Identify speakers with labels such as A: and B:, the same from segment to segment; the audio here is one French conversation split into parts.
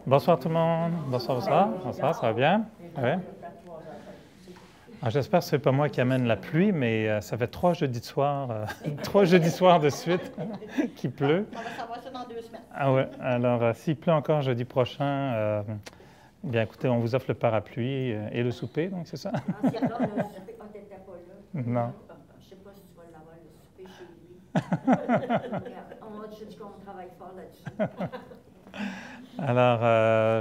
A: Bonsoir tout le monde. Bonsoir, bonsoir. Bonsoir, ça va bien? Ouais. J'espère que ce n'est pas moi qui amène la pluie, mais ça fait 3 jeudis de soir, 3 jeudis soirs de suite qu'il pleut.
B: On va savoir ça dans 2 semaines.
A: Ah ouais, alors s'il pleut encore jeudi prochain, bien écoutez, on vous offre le parapluie et le souper, donc c'est ça?
B: Si alors le souper, t'étais pas là.
A: Non.
B: Je ne sais pas si tu vas l'avoir, le souper chez lui. Je dis qu'on travaille fort là-dessus.
A: Alors,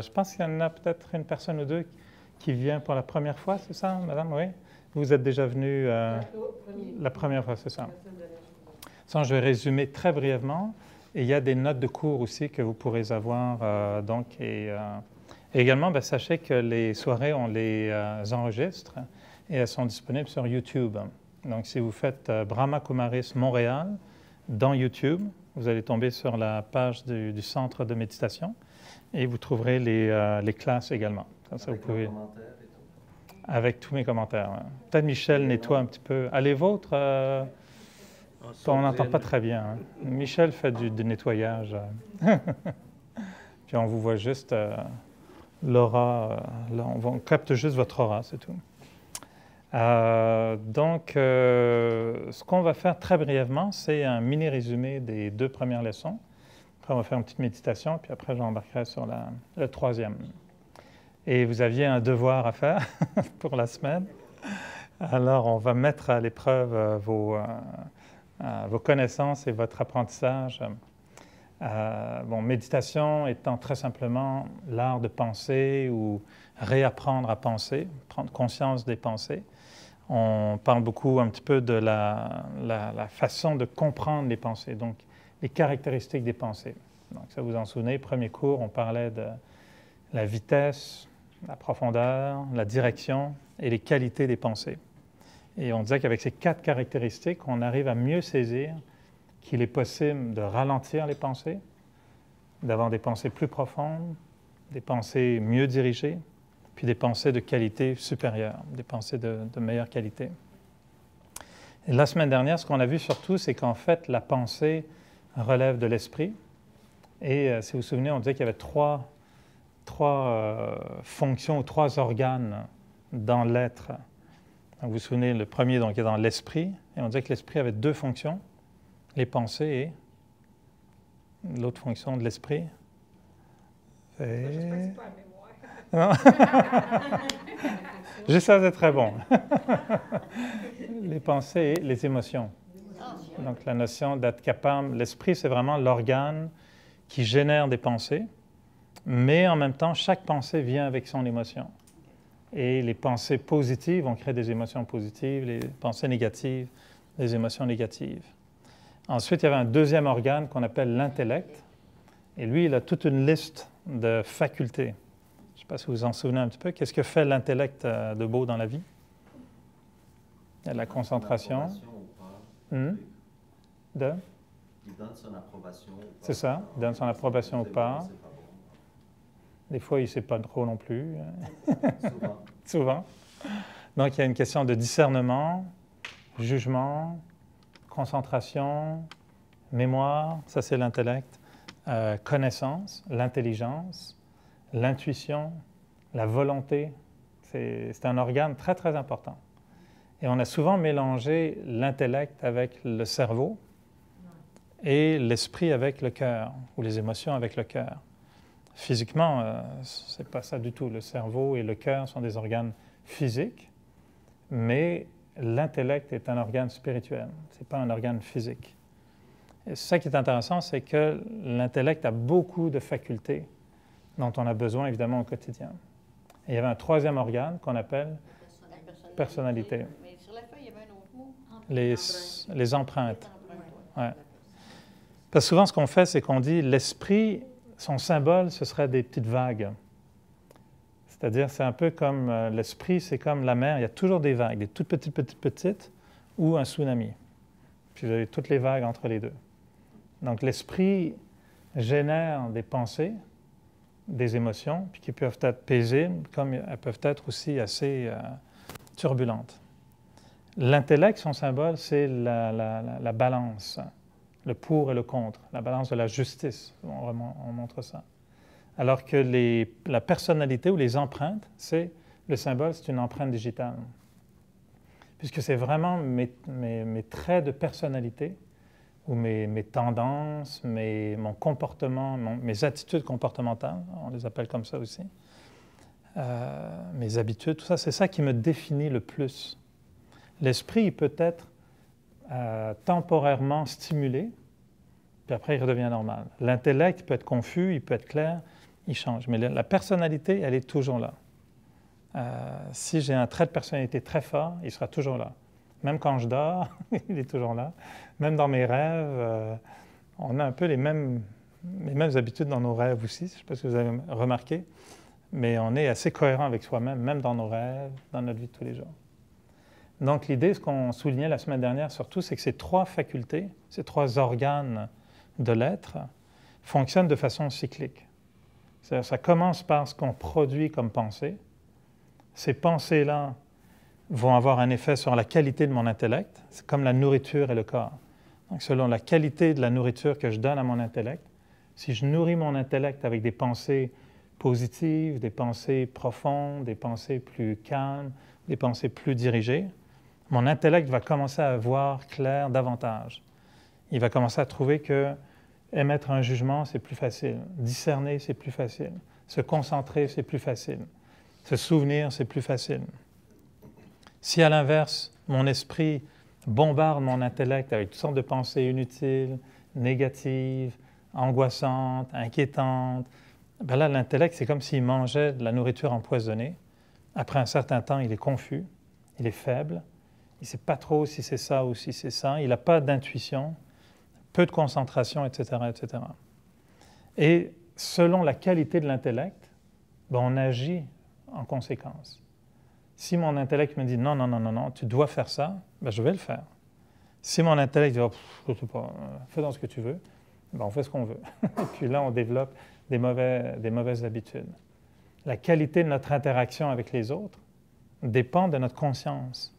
A: je pense qu'il y en a peut-être une personne ou deux qui vient pour la première fois, c'est ça, madame? Oui? Vous êtes déjà venu la première fois, c'est ça? Ça, je vais résumer très brièvement. Et il y a des notes de cours aussi que vous pourrez avoir. Et également, sachez que les soirées, on les enregistre et elles sont disponibles sur YouTube. Donc, si vous faites Brahma Kumaris Montréal dans YouTube, vous allez tomber sur la page du centre de méditation et vous trouverez les classes également. Ça, vous pouvez... Avec tous mes commentaires. Ouais. Peut-être Michel nettoie un petit peu. Les vôtres, on n'entend pas très bien. Hein. Michel fait du nettoyage. Puis on vous voit juste l'aura. On capte juste votre aura, c'est tout. Ce qu'on va faire très brièvement, c'est un mini résumé des 2 premières leçons. Après, on va faire une petite méditation, puis après, j'embarquerai sur le 3e. Et vous aviez un devoir à faire pour la semaine. Alors, on va mettre à l'épreuve vos connaissances et votre apprentissage. Méditation étant très simplement l'art de penser ou réapprendre à penser, prendre conscience des pensées. On parle beaucoup un petit peu de la façon de comprendre les pensées, donc les caractéristiques des pensées. Donc, ça vous en souvenez, premier cours, on parlait de la vitesse, la profondeur, la direction et les qualités des pensées. Et on disait qu'avec ces 4 caractéristiques, on arrive à mieux saisir qu'il est possible de ralentir les pensées, d'avoir des pensées plus profondes, des pensées mieux dirigées, puis des pensées de qualité supérieure, des pensées de meilleure qualité. Et la semaine dernière, ce qu'on a vu surtout, c'est qu'en fait, la pensée relève de l'esprit. Et si vous vous souvenez, on disait qu'il y avait trois fonctions ou 3 organes dans l'être. Vous vous souvenez, le premier donc, est dans l'esprit, et on disait que l'esprit avait 2 fonctions, les pensées et l'autre fonction de l'esprit.
C: C'est pas
A: Non? Juste ça, c'est très bon. Les pensées et les émotions. Donc la notion d'être capable, l'esprit, c'est vraiment l'organe qui génère des pensées, mais en même temps, chaque pensée vient avec son émotion. Et les pensées positives vont créer des émotions positives, les pensées négatives, des émotions négatives. Ensuite, il y avait un 2e organe qu'on appelle l'intellect. Et lui, il a toute une liste de facultés. Je ne sais pas si vous vous en souvenez un petit peu. Qu'est-ce que fait l'intellect de beau dans la vie? Il y a la concentration.
D: Il donne son approbation ou pas.
A: C'est ça, il donne son approbation ou pas. Des fois, il ne sait pas trop non plus.
D: Souvent.
A: Souvent. Donc, il y a une question de discernement, jugement, concentration, mémoire, ça c'est l'intellect, connaissance, l'intelligence, l'intuition, la volonté. C'est un organe très, très important. Et on a souvent mélangé l'intellect avec le cerveau et l'esprit avec le cœur, ou les émotions avec le cœur. Physiquement, ce n'est pas ça du tout. Le cerveau et le cœur sont des organes physiques, mais l'intellect est un organe spirituel, ce n'est pas un organe physique. Et ça qui est intéressant, c'est que l'intellect a beaucoup de facultés dont on a besoin évidemment au quotidien. Et il y avait un 3e organe qu'on appelle personnalité.
B: Mais sur la feuille, il y avait un autre mot.
A: Les empreintes. Ouais. Parce que souvent, ce qu'on fait, c'est qu'on dit l'esprit, son symbole, ce serait des petites vagues. C'est-à-dire, c'est un peu comme l'esprit, c'est comme la mer, il y a toujours des vagues, des toutes petites, ou un tsunami. Puis vous avez toutes les vagues entre les deux. Donc l'esprit génère des pensées, des émotions, puis qui peuvent être paisibles, comme elles peuvent être aussi assez turbulentes. L'intellect, son symbole, c'est la balance, le pour et le contre, la balance de la justice, on montre ça. Alors que la personnalité ou les empreintes, le symbole, c'est une empreinte digitale. Puisque c'est vraiment mes traits de personnalité, ou mes tendances, mon comportement, mes attitudes comportementales, on les appelle comme ça aussi, mes habitudes, tout ça, c'est ça qui me définit le plus. L'esprit, il peut être temporairement stimulé, puis après il redevient normal. L'intellect peut être confus, il peut être clair, il change. Mais la personnalité, elle est toujours là. Si j'ai un trait de personnalité très fort, il sera toujours là. Même quand je dors, il est toujours là. Même dans mes rêves, on a un peu les mêmes habitudes dans nos rêves aussi, je ne sais pas si vous avez remarqué, mais on est assez cohérent avec soi-même, même dans nos rêves, dans notre vie de tous les jours. Donc l'idée, ce qu'on soulignait la semaine dernière surtout, c'est que ces trois facultés, ces trois organes de l'être, fonctionnent de façon cyclique. C'est-à-dire, ça commence par ce qu'on produit comme pensée. Ces pensées-là vont avoir un effet sur la qualité de mon intellect. C'est comme la nourriture et le corps. Donc, selon la qualité de la nourriture que je donne à mon intellect, si je nourris mon intellect avec des pensées positives, des pensées profondes, des pensées plus calmes, des pensées plus dirigées, mon intellect va commencer à voir clair davantage. Il va commencer à trouver que émettre un jugement, c'est plus facile. Discerner, c'est plus facile. Se concentrer, c'est plus facile. Se souvenir, c'est plus facile. Si à l'inverse, mon esprit bombarde mon intellect avec toutes sortes de pensées inutiles, négatives, angoissantes, inquiétantes, ben là, l'intellect, c'est comme s'il mangeait de la nourriture empoisonnée. Après un certain temps, il est confus, il est faible, il ne sait pas trop si c'est ça ou si c'est ça, il n'a pas d'intuition, peu de concentration, etc., etc. Et selon la qualité de l'intellect, ben on agit en conséquence. Si mon intellect me dit non, non, non, non, non, tu dois faire ça, ben je vais le faire. Si mon intellect dit je ne sais pas, fais dans ce que tu veux, ben on fait ce qu'on veut. Et puis là, on développe des mauvaises habitudes. La qualité de notre interaction avec les autres dépend de notre conscience.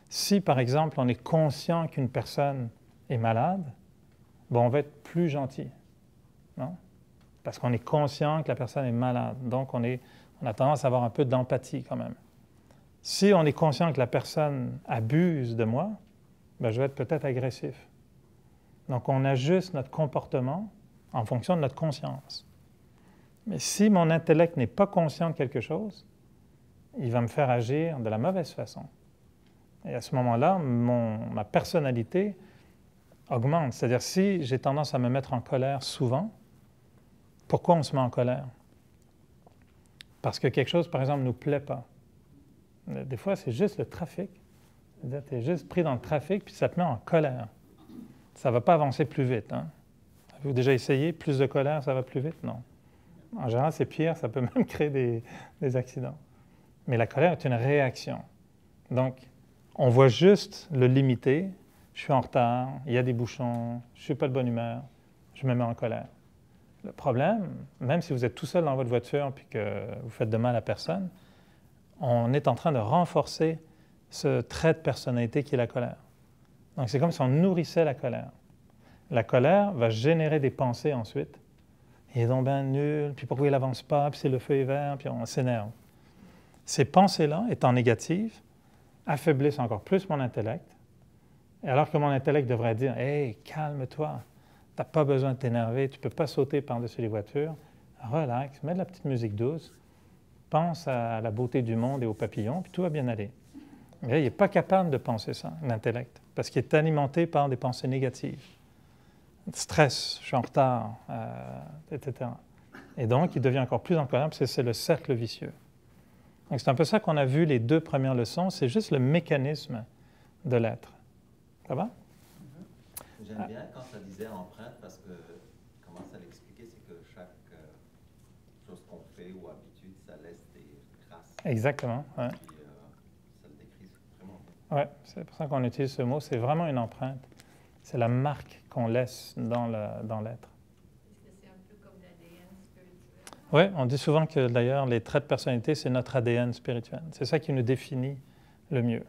A: Si, par exemple, on est conscient qu'une personne est malade, ben on va être plus gentil, non? Parce qu'on est conscient que la personne est malade. Donc, on a tendance à avoir un peu d'empathie quand même. Si on est conscient que la personne abuse de moi, ben je vais être peut-être agressif. Donc, on ajuste notre comportement en fonction de notre conscience. Mais si mon intellect n'est pas conscient de quelque chose, il va me faire agir de la mauvaise façon. Et à ce moment-là, ma personnalité augmente. C'est-à-dire, si j'ai tendance à me mettre en colère souvent, pourquoi on se met en colère? Parce que quelque chose, par exemple, ne nous plaît pas. Des fois, c'est juste le trafic. C'est-à-dire, tu es juste pris dans le trafic, puis ça te met en colère. Ça ne va pas avancer plus vite. Hein? Avez-vous déjà essayé? Plus de colère, ça va plus vite? Non. En général, c'est pire, ça peut même créer des accidents. Mais la colère est une réaction. Donc, on voit juste le limiter. Je suis en retard, il y a des bouchons, je ne suis pas de bonne humeur, je me mets en colère. Le problème, même si vous êtes tout seul dans votre voiture et que vous faites de mal à personne, on est en train de renforcer ce trait de personnalité qui est la colère. Donc, c'est comme si on nourrissait la colère. La colère va générer des pensées ensuite. Il est donc bien nul, puis pourquoi il n'avance pas, puis c'est le feu est vert, puis on s'énerve. Ces pensées-là, étant négatives, affaiblissent encore plus mon intellect, et alors que mon intellect devrait dire « Hey, calme-toi, tu n'as pas besoin de t'énerver, tu ne peux pas sauter par-dessus les voitures, relax, mets de la petite musique douce, pense à la beauté du monde et aux papillons, puis tout va bien aller. » Mais là, il n'est pas capable de penser ça, l'intellect, parce qu'il est alimenté par des pensées négatives. Stress, je suis en retard, etc. Et donc, il devient encore plus en colère, parce que c'est le cercle vicieux. Donc, c'est un peu ça qu'on a vu les 2 premières leçons, c'est juste le mécanisme de l'être. Ça va?
D: J'aime bien quand ça disait empreinte, parce que comment ça l'expliquait, c'est que chaque chose qu'on fait ou habitude, ça laisse des traces.
A: Exactement, ouais.
D: Puis, ça le décrit vraiment bien.
A: Ouais, c'est pour ça qu'on utilise ce mot, c'est vraiment une empreinte. C'est la marque qu'on laisse dans l'être.
B: Est-ce que c'est un peu comme l'ADN spirituel?
A: Oui, on dit souvent que d'ailleurs, les traits de personnalité, c'est notre ADN spirituel. C'est ça qui nous définit le mieux.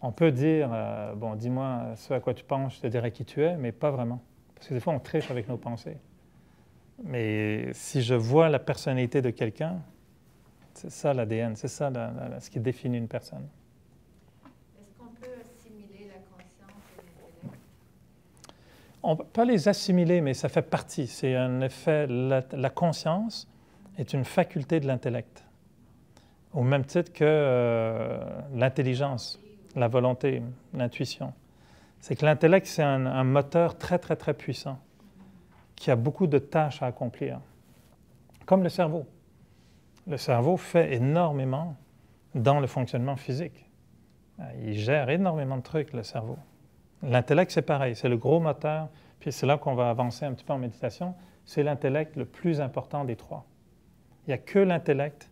A: On peut dire, bon, dis-moi ce à quoi tu penses, je te dirai qui tu es, mais pas vraiment. Parce que des fois, on triche avec nos pensées. Mais si je vois la personnalité de quelqu'un, c'est ça l'ADN, c'est ça ce qui définit une personne.
C: Est-ce qu'on peut assimiler la conscience et l'intellect?
A: On ne peut pas les assimiler, mais ça fait partie. C'est un effet. La conscience est une faculté de l'intellect, au même titre que l'intelligence, la volonté, l'intuition. C'est que l'intellect, c'est un moteur très, très, très puissant qui a beaucoup de tâches à accomplir, comme le cerveau. Le cerveau fait énormément dans le fonctionnement physique. Il gère énormément de trucs, le cerveau. L'intellect, c'est pareil, c'est le gros moteur, puis c'est là qu'on va avancer un petit peu en méditation, c'est l'intellect le plus important des trois. Il n'y a que l'intellect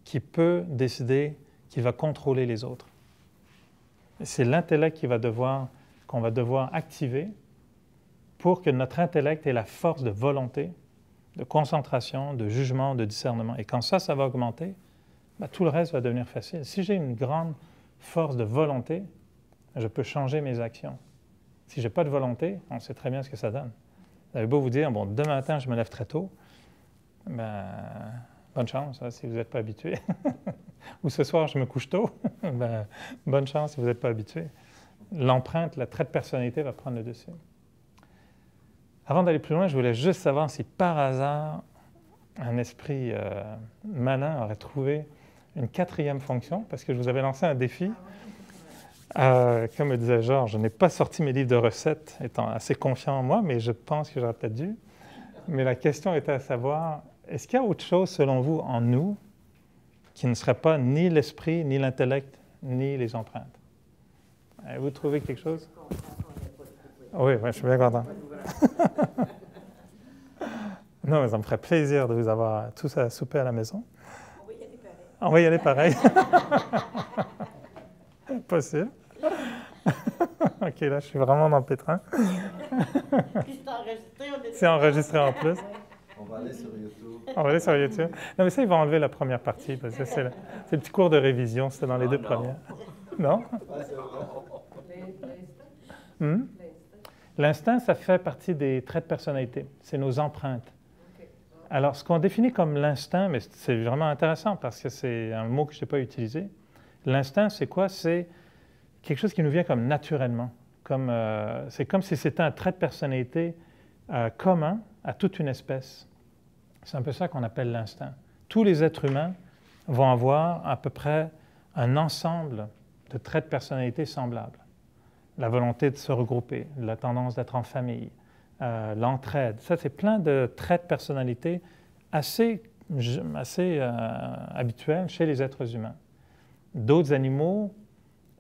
A: qui peut décider, qui va contrôler les autres. Et c'est l'intellect qu'on va devoir activer pour que notre intellect ait la force de volonté, de concentration, de jugement, de discernement. Et quand ça va augmenter, tout le reste va devenir facile. Si j'ai une grande force de volonté, je peux changer mes actions. Si je n'ai pas de volonté, on sait très bien ce que ça donne. Vous avez beau vous dire, bon, demain matin, je me lève très tôt, bonne chance si vous n'êtes pas habitué. Ou ce soir, je me couche tôt, bonne chance si vous n'êtes pas habitué. L'empreinte, le trait de personnalité va prendre le dessus. Avant d'aller plus loin, je voulais juste savoir si par hasard, un esprit malin aurait trouvé une quatrième fonction, parce que je vous avais lancé un défi. Comme me disait Georges, je n'ai pas sorti mes livres de recettes, étant assez confiant en moi, mais je pense que j'aurais peut-être dû. Mais la question était à savoir, est-ce qu'il y a autre chose, selon vous, en nous, qui ne serait pas ni l'esprit, ni l'intellect, ni les empreintes? Avez-vous trouvé quelque chose? Oui, je suis bien content. Non, mais ça me ferait plaisir de vous avoir tous à souper à la maison. On va y aller pareil. Possible. OK, là, je suis vraiment dans le pétrin. C'est enregistré en plus.
D: On va aller sur YouTube.
A: On va aller sur YouTube. Non, mais ça, ils vont enlever la première partie, parce que c'est le petit cours de révision, c'était dans les deux premières. Non? L'instinct, ça fait partie des traits de personnalité. C'est nos empreintes. Alors, ce qu'on définit comme l'instinct, mais c'est vraiment intéressant parce que c'est un mot que je n'ai pas utilisé. L'instinct, c'est quoi? C'est quelque chose qui nous vient comme naturellement. C'est comme si c'était un trait de personnalité commun à toute une espèce. C'est un peu ça qu'on appelle l'instinct. Tous les êtres humains vont avoir à peu près un ensemble de traits de personnalité semblables. La volonté de se regrouper, la tendance d'être en famille, l'entraide. Ça, c'est plein de traits de personnalité assez habituels chez les êtres humains. D'autres animaux,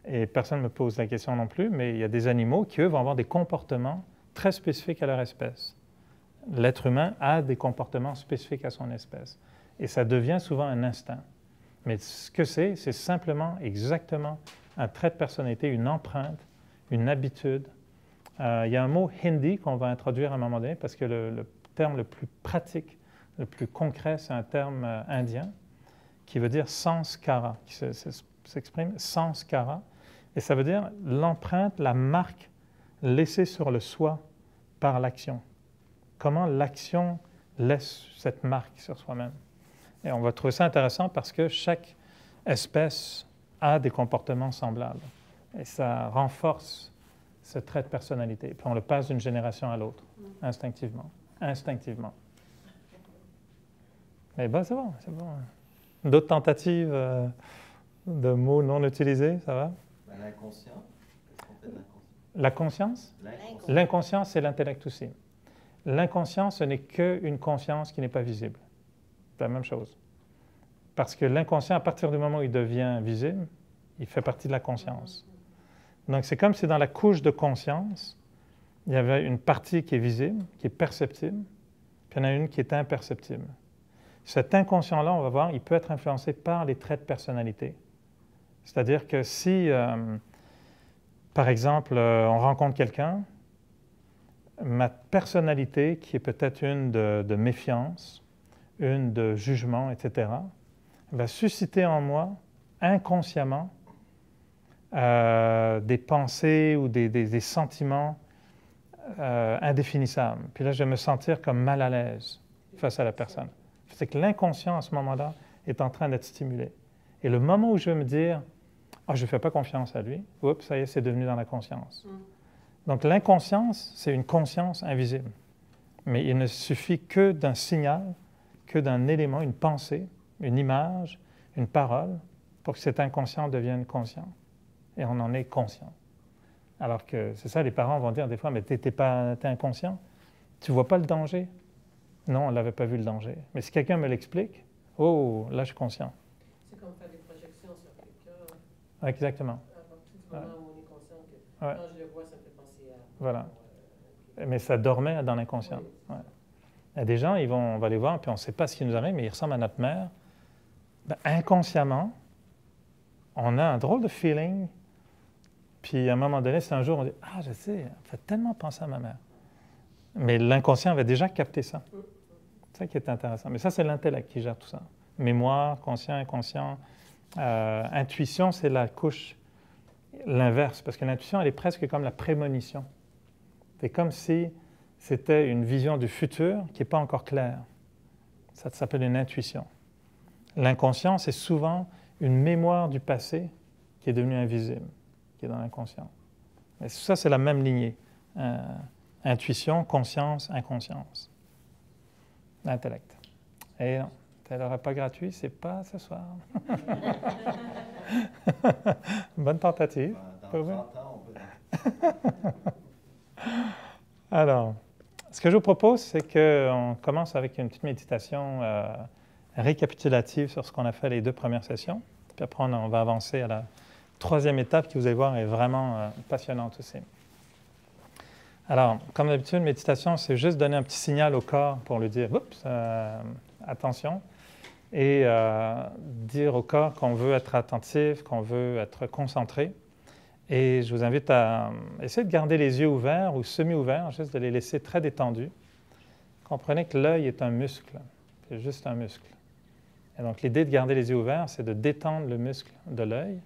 A: et personne ne me pose la question non plus, mais il y a des animaux qui, eux, vont avoir des comportements très spécifiques à leur espèce. L'être humain a des comportements spécifiques à son espèce. Et ça devient souvent un instinct. Mais ce que c'est simplement exactement un trait de personnalité, une empreinte, une habitude. Il y a un mot hindi qu'on va introduire à un moment donné parce que le terme le plus pratique, le plus concret, c'est un terme indien qui veut dire sanskara, qui s'exprime sanskara. Et ça veut dire l'empreinte, la marque laissée sur le soi par l'action. Comment l'action laisse cette marque sur soi-même. Et on va trouver ça intéressant parce que chaque espèce a des comportements semblables. Et ça renforce ce trait de personnalité. Puis on le passe d'une génération à l'autre, instinctivement. Instinctivement. Mais c'est bon, c'est bon. D'autres tentatives de mots non utilisés, ça va?
D: L'inconscient. Qu'est-ce qu'on fait de l'inconscient?
A: La conscience?
D: L'inconscient.
A: L'inconscience, c'est l'intellect aussi. L'inconscient, ce n'est qu'une conscience qui n'est pas visible. C'est la même chose. Parce que l'inconscient, à partir du moment où il devient visible, il fait partie de la conscience. Donc, c'est comme si dans la couche de conscience, il y avait une partie qui est visible, qui est perceptible, puis il y en a une qui est imperceptible. Cet inconscient-là, on va voir, il peut être influencé par les traits de personnalité. C'est-à-dire que si, par exemple, on rencontre quelqu'un, ma personnalité, qui est peut-être une de méfiance, une de jugement, etc., va susciter en moi, inconsciemment, des pensées ou des sentiments indéfinissable. Puis là, je vais me sentir comme mal à l'aise face à la personne. C'est que l'inconscient, à ce moment-là, est en train d'être stimulé. Et le moment où je vais me dire « Ah, je ne fais pas confiance à lui », oups, ça y est, c'est devenu dans la conscience. Donc l'inconscience, c'est une conscience invisible. Mais il ne suffit que d'un signal, que d'un élément, une pensée, une image, une parole, pour que cet inconscient devienne conscient. Et on en est conscient. Alors que c'est ça, les parents vont dire des fois, mais t'es inconscient, tu ne vois pas le danger. Non, on ne l'avait pas vu le danger. Mais si quelqu'un me l'explique, oh, là je suis conscient.
E: C'est comme faire des projections sur quelqu'un.
A: Exactement.
E: À partir du moment où on est conscient que
A: Ouais.
E: quand je le vois, ça me fait penser à...
A: Voilà. Mais ça dormait dans l'inconscient.
E: Oui.
A: Ouais. Il y a des gens, on va les voir, puis on ne sait pas ce qui nous arrive, mais ils ressemblent à notre mère. Ben, inconsciemment, on a un drôle de feeling. Puis à un moment donné, c'est un jour, on dit « Ah, je sais, ça fait tellement penser à ma mère. » Mais l'inconscient avait déjà capté ça. C'est ça qui est intéressant. Mais ça, c'est l'intellect qui gère tout ça. Mémoire, conscient, inconscient. Intuition, c'est la couche, l'inverse. Parce que l'intuition, elle est presque comme la prémonition. C'est comme si c'était une vision du futur qui n'est pas encore claire. Ça s'appelle une intuition. L'inconscient, c'est souvent une mémoire du passé qui est devenue invisible, qui est dans l'inconscient. Mais ça, c'est la même lignée. Intuition, conscience, inconscience. L'intellect. Et non, tu n'auras pas gratuit, c'est pas ce soir. Bonne tentative.
D: Dans 30 ans, on peut...
A: Alors, ce que je vous propose, c'est qu'on commence avec une petite méditation récapitulative sur ce qu'on a fait les 2 premières sessions. Puis après, on va avancer à la 3e étape qui, vous allez voir, est vraiment passionnante aussi. Alors, comme d'habitude, méditation, c'est juste donner un petit signal au corps pour lui dire « Oups, attention » et dire au corps qu'on veut être attentif, qu'on veut être concentré. Et je vous invite à essayer de garder les yeux ouverts ou semi-ouverts, juste de les laisser très détendus. Comprenez que l'œil est un muscle, c'est juste un muscle. Et donc l'idée de garder les yeux ouverts, c'est de détendre le muscle de l'œil,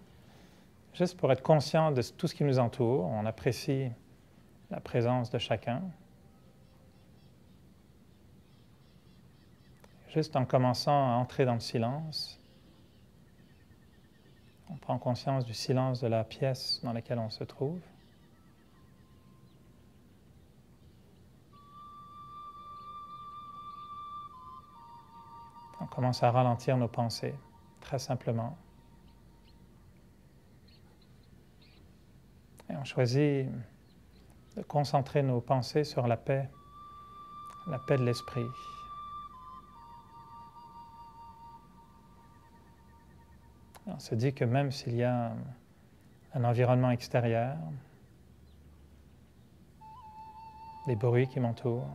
A: juste pour être conscient de tout ce qui nous entoure. On apprécie la présence de chacun. Juste en commençant à entrer dans le silence, on prend conscience du silence de la pièce dans laquelle on se trouve. On commence à ralentir nos pensées, très simplement. Et on choisit de concentrer nos pensées sur la paix de l'esprit. On se dit que même s'il y a un environnement extérieur, des bruits qui m'entourent,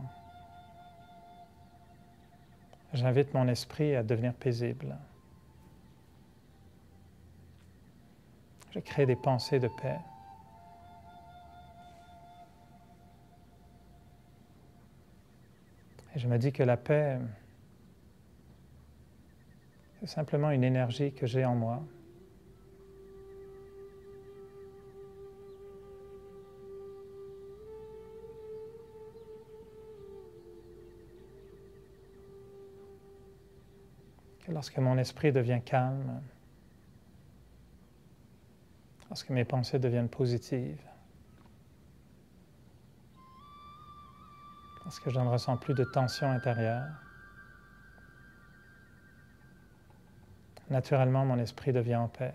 A: j'invite mon esprit à devenir paisible. Je crée des pensées de paix. Et je me dis que la paix, c'est simplement une énergie que j'ai en moi. Que lorsque mon esprit devient calme, lorsque mes pensées deviennent positives, lorsque je ne ressens plus de tension intérieure, naturellement, mon esprit devient en paix.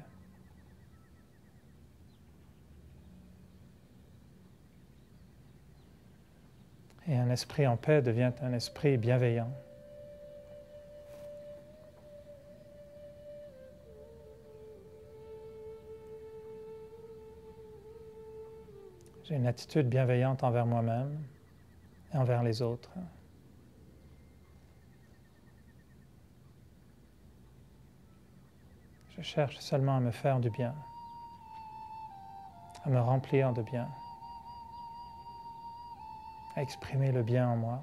A: Et un esprit en paix devient un esprit bienveillant. J'ai une attitude bienveillante envers moi-même et envers les autres. Je cherche seulement à me faire du bien, à me remplir de bien, à exprimer le bien en moi.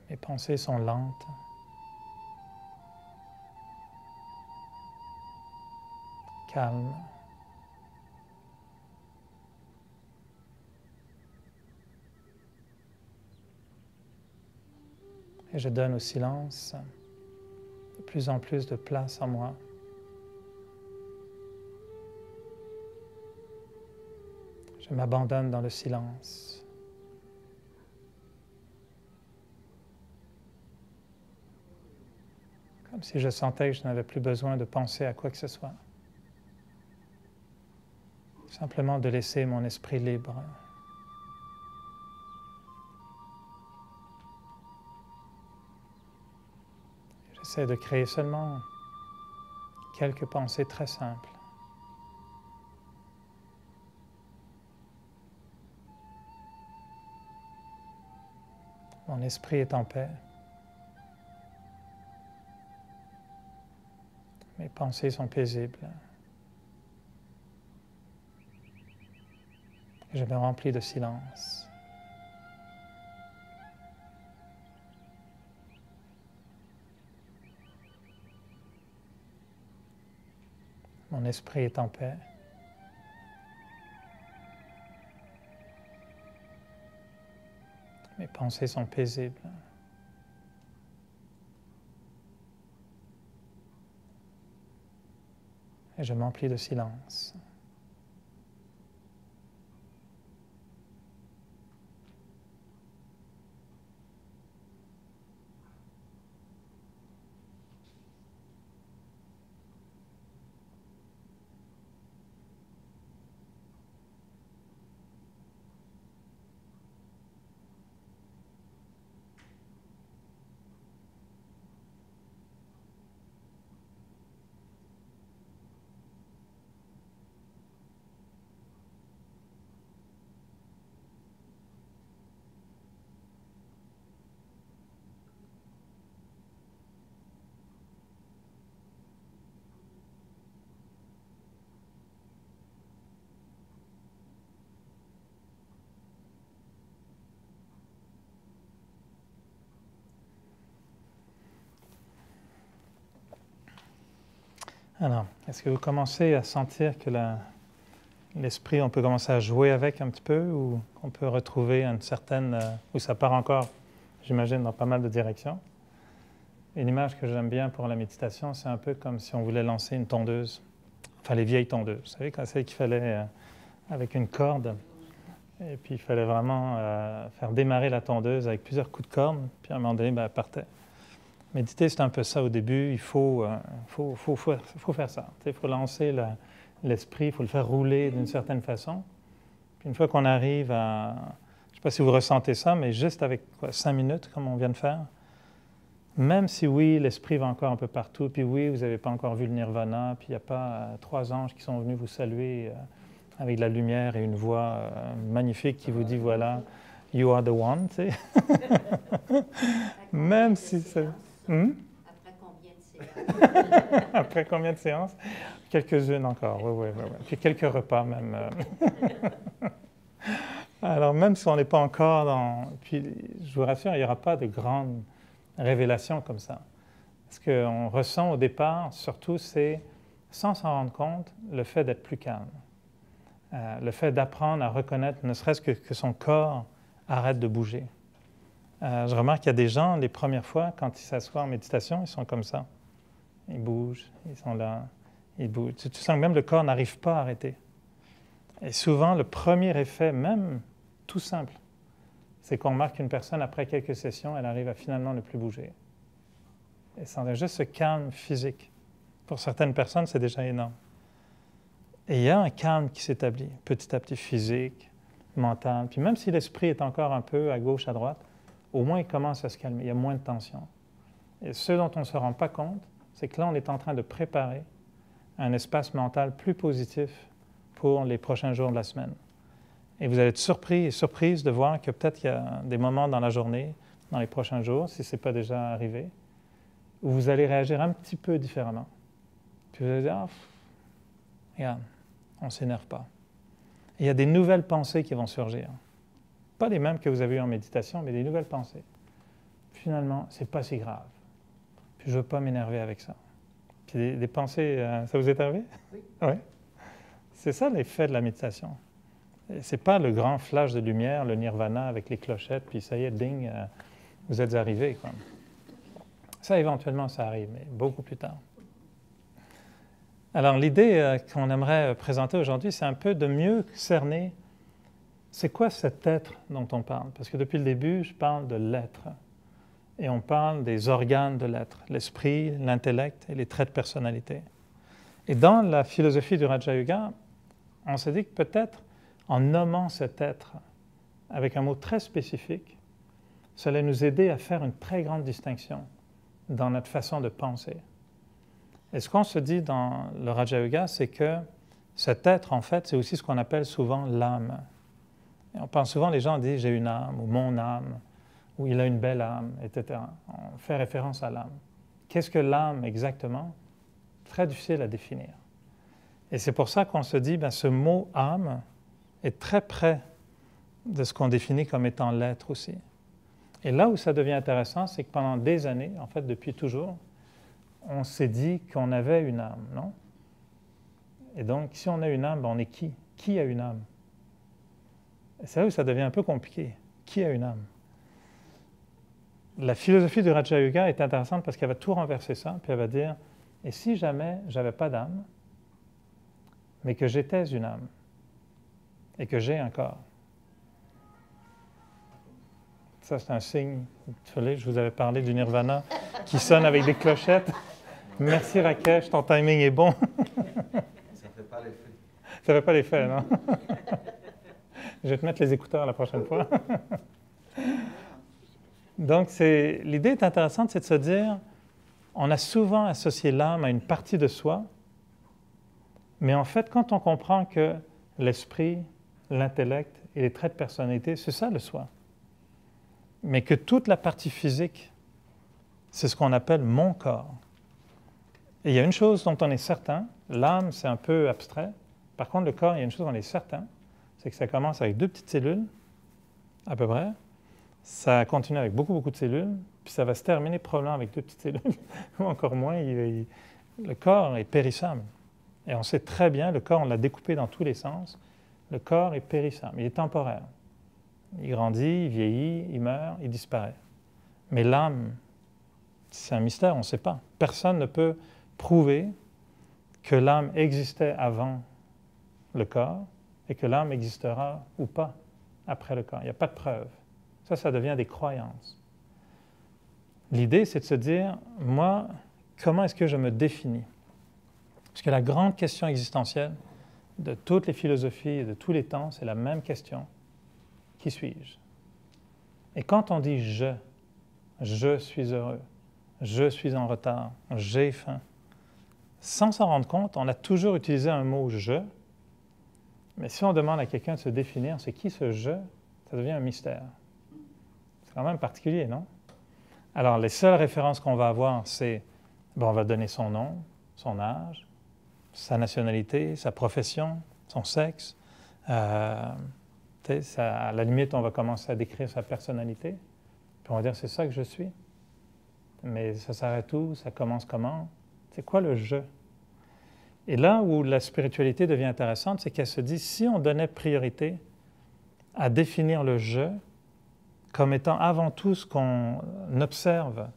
A: Mes pensées sont lentes. calme. Et je donne au silence de plus en plus de place en moi. Je m'abandonne dans le silence. Comme si je sentais que je n'avais plus besoin de penser à quoi que ce soit. Simplement de laisser mon esprit libre. J'essaie de créer seulement quelques pensées très simples. Mon esprit est en paix. Mes pensées sont paisibles. Et je me remplis de silence. Mon esprit est en paix. Mes pensées sont paisibles. Et je m'emplis de silence. Alors, est-ce que vous commencez à sentir que l'esprit, on peut commencer à jouer avec un petit peu, ou qu'on peut retrouver une certaine, où ça part encore, j'imagine, dans pas mal de directions? Une image que j'aime bien pour la méditation, c'est un peu comme si on voulait lancer une tondeuse, enfin les vieilles tondeuses, vous savez, quand c'est qu'il fallait, avec une corde, et puis il fallait vraiment faire démarrer la tondeuse avec plusieurs coups de corde, puis à un moment donné, elle partait. Méditer, c'est un peu ça au début, il faut faire ça. Il faut lancer l'esprit, il faut le faire rouler d'une certaine façon. Puis une fois qu'on arrive à, je ne sais pas si vous ressentez ça, mais juste avec 5 minutes, comme on vient de faire, même si oui, l'esprit va encore un peu partout, puis oui, vous n'avez pas encore vu le nirvana, puis il n'y a pas 3 anges qui sont venus vous saluer avec de la lumière et une voix magnifique qui vous dit, voilà, you are the one, tu sais. Même si c'est...
B: Après combien de séances?
A: Après combien de séances? Quelques-unes encore, oui. Puis quelques repas même. Alors même si on n'est pas encore dans... Puis je vous rassure, il n'y aura pas de grandes révélations comme ça. Ce qu'on ressent au départ, surtout, c'est, sans s'en rendre compte, le fait d'être plus calme. Le fait d'apprendre à reconnaître, ne serait-ce que son corps arrête de bouger. Je remarque qu'il y a des gens, les premières fois, quand ils s'assoient en méditation, ils sont comme ça. Ils bougent, ils sont là, ils bougent. Tu sens que même le corps n'arrive pas à arrêter. Et souvent, le premier effet, même tout simple, c'est qu'on remarque qu'une personne, après quelques sessions, elle arrive à finalement ne plus bouger. Et c'est juste ce calme physique. Pour certaines personnes, c'est déjà énorme. Et il y a un calme qui s'établit, petit à petit, physique, mental. Puis même si l'esprit est encore un peu à gauche, à droite, au moins il commence à se calmer, il y a moins de tension. Et ce dont on ne se rend pas compte, c'est que là, on est en train de préparer un espace mental plus positif pour les prochains jours de la semaine. Et vous allez être surpris et surprise de voir que peut-être il y a des moments dans la journée, dans les prochains jours, si ce n'est pas déjà arrivé, où vous allez réagir un petit peu différemment. Puis vous allez dire, regarde, on ne s'énerve pas. Et il y a des nouvelles pensées qui vont surgir. Pas les mêmes que vous avez eues en méditation, mais des nouvelles pensées. Finalement, ce n'est pas si grave. Puis je ne veux pas m'énerver avec ça. Puis des pensées, ça vous est arrivé?
E: Oui.
A: Oui. C'est ça l'effet de la méditation. Ce n'est pas le grand flash de lumière, le nirvana avec les clochettes, puis ça y est, ding, vous êtes arrivé, quoi. Ça, éventuellement, ça arrive, mais beaucoup plus tard. Alors, l'idée qu'on aimerait présenter aujourd'hui, c'est un peu de mieux cerner c'est quoi cet être dont on parle. Parce que depuis le début, je parle de l'être. Et on parle des organes de l'être, l'esprit, l'intellect et les traits de personnalité. Et dans la philosophie du Raja Yoga, on s'est dit que peut-être en nommant cet être avec un mot très spécifique, ça allait nous aider à faire une très grande distinction dans notre façon de penser. Et ce qu'on se dit dans le Raja Yoga, c'est que cet être, en fait, c'est aussi ce qu'on appelle souvent l'âme. Et on pense souvent, les gens disent « j'ai une âme » ou « mon âme » ou « il a une belle âme », etc. On fait référence à l'âme. Qu'est-ce que l'âme exactement? Très difficile à définir. Et c'est pour ça qu'on se dit, ce mot « âme » est très près de ce qu'on définit comme étant l'être aussi. Et là où ça devient intéressant, c'est que pendant des années, en fait depuis toujours, on s'est dit qu'on avait une âme, non? Et donc, si on a une âme, on est qui? Qui a une âme? C'est là où ça devient un peu compliqué. Qui a une âme? La philosophie du Raja Yoga est intéressante parce qu'elle va tout renverser ça, puis elle va dire, et si jamais j'avais pas d'âme, mais que j'étais une âme, et que j'ai un corps? Ça, c'est un signe. Désolé, je vous avais parlé du nirvana qui sonne avec des clochettes. Merci Rakesh, ton timing est bon.
D: Ça ne fait pas l'effet.
A: Ça ne fait pas l'effet, non? Je vais te mettre les écouteurs la prochaine fois. Donc, l'idée est intéressante, c'est de se dire, on a souvent associé l'âme à une partie de soi, mais en fait, quand on comprend que l'esprit, l'intellect et les traits de personnalité, c'est ça le soi, mais que toute la partie physique, c'est ce qu'on appelle mon corps. Et il y a une chose dont on est certain, l'âme, c'est un peu abstrait. Par contre, le corps, il y a une chose dont on est certain, c'est que ça commence avec 2 petites cellules, à peu près. Ça continue avec beaucoup, beaucoup de cellules, puis ça va se terminer probablement avec 2 petites cellules, ou encore moins. Le corps est périssable. Et on sait très bien, le corps, on l'a découpé dans tous les sens, le corps est périssable, il est temporaire. Il grandit, il vieillit, il meurt, il disparaît. Mais l'âme, c'est un mystère, on ne sait pas. Personne ne peut prouver que l'âme existait avant le corps et que l'âme existera ou pas après le corps. Il n'y a pas de preuve. Ça devient des croyances. L'idée, c'est de se dire, moi, comment est-ce que je me définis? Parce que la grande question existentielle de toutes les philosophies et de tous les temps, c'est la même question. Qui suis-je? Et quand on dit je suis heureux, je suis en retard, j'ai faim, sans s'en rendre compte, on a toujours utilisé un mot je, mais si on demande à quelqu'un de se définir, c'est qui ce je, ça devient un mystère. C'est quand même particulier, non? Alors, les seules références qu'on va avoir, c'est, on va donner son nom, son âge, sa nationalité, sa profession, son sexe. À la limite, on va commencer à décrire sa personnalité. Puis on va dire, c'est ça que je suis. Mais ça s'arrête où? Ça commence comment? C'est quoi le « je » ? Et là où la spiritualité devient intéressante, c'est qu'elle se dit, si on donnait priorité à définir le « je » comme étant avant tout ce qu'on observe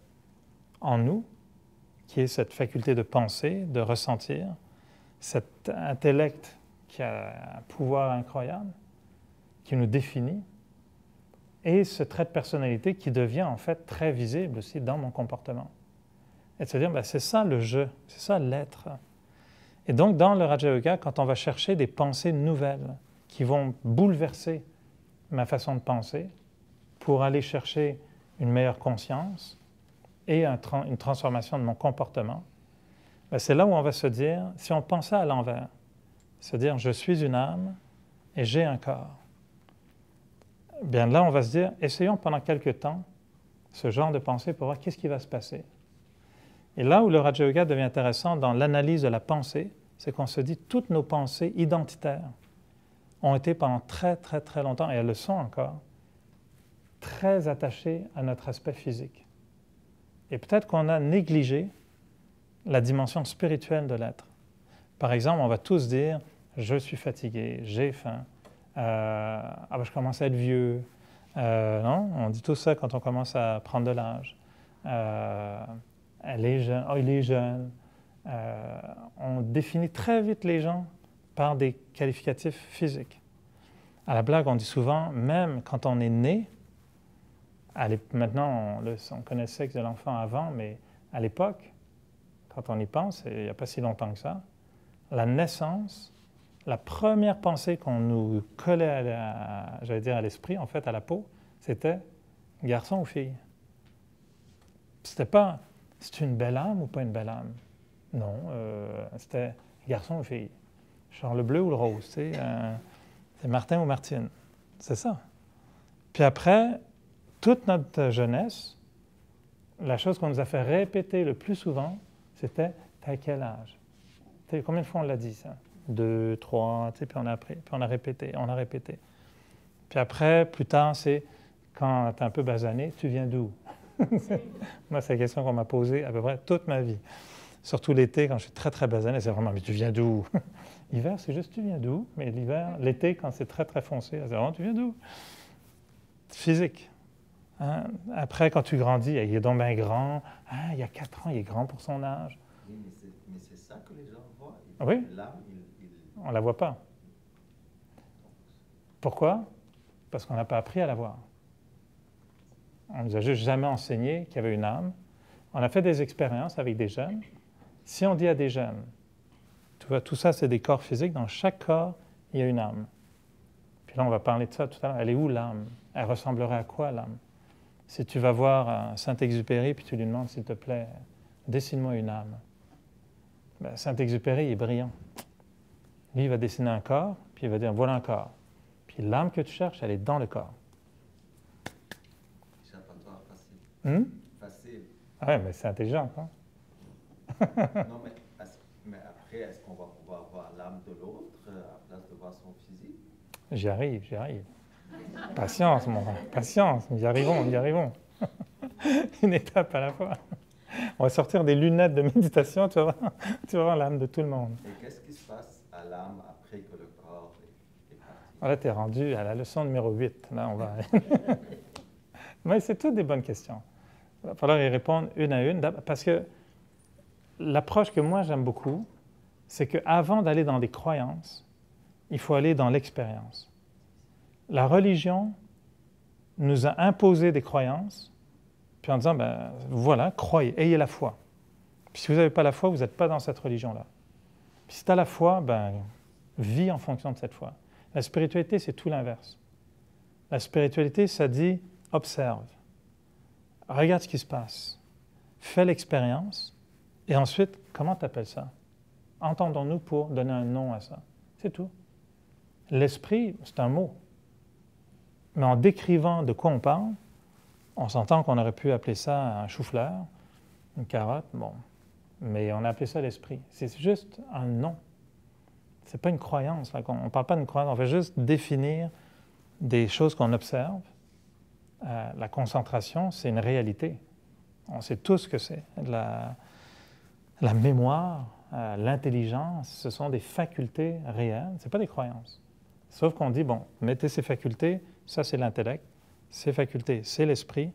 A: en nous, qui est cette faculté de penser, de ressentir, cet intellect qui a un pouvoir incroyable, qui nous définit, et ce trait de personnalité qui devient en fait très visible aussi dans mon comportement. Et de se dire, c'est ça le « je », c'est ça l'être. Et donc dans le Raja Yoga, quand on va chercher des pensées nouvelles qui vont bouleverser ma façon de penser pour aller chercher une meilleure conscience et une transformation de mon comportement, c'est là où on va se dire, si on pensait à l'envers, se dire « je suis une âme et j'ai un corps », bien là on va se dire « essayons pendant quelques temps ce genre de pensée pour voir qu'est-ce qui va se passer ». Et là où le Raja Yoga devient intéressant dans l'analyse de la pensée, c'est qu'on se dit toutes nos pensées identitaires ont été pendant très très très longtemps, et elles le sont encore, très attachées à notre aspect physique. Et peut-être qu'on a négligé la dimension spirituelle de l'être. Par exemple, on va tous dire « je suis fatigué, j'ai faim, je commence à être vieux ». Non? On dit tout ça quand on commence à prendre de l'âge. Elle est jeune, il est jeune. On définit très vite les gens par des qualificatifs physiques. À la blague, on dit souvent, même quand on est né, maintenant on connaît le sexe de l'enfant avant, mais à l'époque, quand on y pense, il n'y a pas si longtemps que ça, la naissance, la première pensée qu'on nous collait à l'esprit, en fait, à la peau, c'était garçon ou fille. C'était pas, c'est une belle âme ou pas une belle âme? Non, c'était garçon ou fille. Genre le bleu ou le rose, c'est Martin ou Martine. C'est ça. Puis après, toute notre jeunesse, la chose qu'on nous a fait répéter le plus souvent, c'était « t'as quel âge ?» Combien de fois on l'a dit ça? 2, 3, puis on a répété. Puis après, plus tard, c'est quand tu es un peu basané, tu viens d'où? Moi, c'est la question qu'on m'a posée à peu près toute ma vie. Surtout l'été, quand je suis très, très basané, c'est vraiment « mais tu viens d'où? » L'hiver, c'est juste « tu viens d'où? » Mais l'été, quand c'est très, très foncé, c'est vraiment « tu viens d'où? » Physique. Hein? Après, quand tu grandis, il est donc bien grand. Ah, il y a 4 ans, il est grand pour son âge.
D: Oui, mais c'est ça que les gens voient.
A: Oui.
D: L'âme,
A: On ne la voit pas. Pourquoi? Parce qu'on n'a pas appris à la voir. On ne nous a juste jamais enseigné qu'il y avait une âme. On a fait des expériences avec des jeunes. Si on dit à des jeunes, tu vois, tout ça, c'est des corps physiques. Dans chaque corps, il y a une âme. Puis là, on va parler de ça tout à l'heure. Elle est où l'âme? Elle ressemblerait à quoi l'âme? Si tu vas voir Saint-Exupéry, puis tu lui demandes, s'il te plaît, dessine-moi une âme. Ben, Saint-Exupéry est brillant. Lui, il va dessiner un corps, puis il va dire, voilà un corps. Puis l'âme que tu cherches, elle est dans le corps.
D: Échappatoire facile. Facile.
A: Ah ouais, mais c'est intelligent, quoi.
D: Non, mais après, est-ce qu'on va pouvoir voir l'âme de l'autre à place de voir son physique?
A: J'y arrive. Patience, mon frère, patience, nous y arrivons. Une étape à la fois. On va sortir des lunettes de méditation, tu vas voir l'âme de tout le monde.
D: Et qu'est-ce qui se passe à l'âme après que le corps est parti?
A: Là, tu es rendu à la leçon numéro 8. Là, on va... Mais c'est toutes des bonnes questions. Il va falloir y répondre une à une, parce que l'approche que moi j'aime beaucoup, c'est qu'avant d'aller dans des croyances, il faut aller dans l'expérience. La religion nous a imposé des croyances, puis en disant, ben voilà, croyez, ayez la foi. Puis si vous n'avez pas la foi, vous n'êtes pas dans cette religion-là. Puis si tu as la foi, ben vis en fonction de cette foi. La spiritualité, c'est tout l'inverse. La spiritualité, ça dit, observe, regarde ce qui se passe, fais l'expérience, et ensuite, comment tu appelles ça? Entendons-nous pour donner un nom à ça. C'est tout. L'esprit, c'est un mot. Mais en décrivant de quoi on parle, on s'entend qu'on aurait pu appeler ça un chou-fleur, une carotte, bon. Mais on a appelé ça l'esprit. C'est juste un nom. Ce n'est pas une croyance. Là. On ne parle pas d'une croyance, on fait juste définir des choses qu'on observe. La concentration, c'est une réalité. On sait tous ce que c'est. La mémoire, l'intelligence, ce sont des facultés réelles, ce n'est pas des croyances. Sauf qu'on dit, bon, mettez ces facultés, ça c'est l'intellect, ces facultés, c'est l'esprit,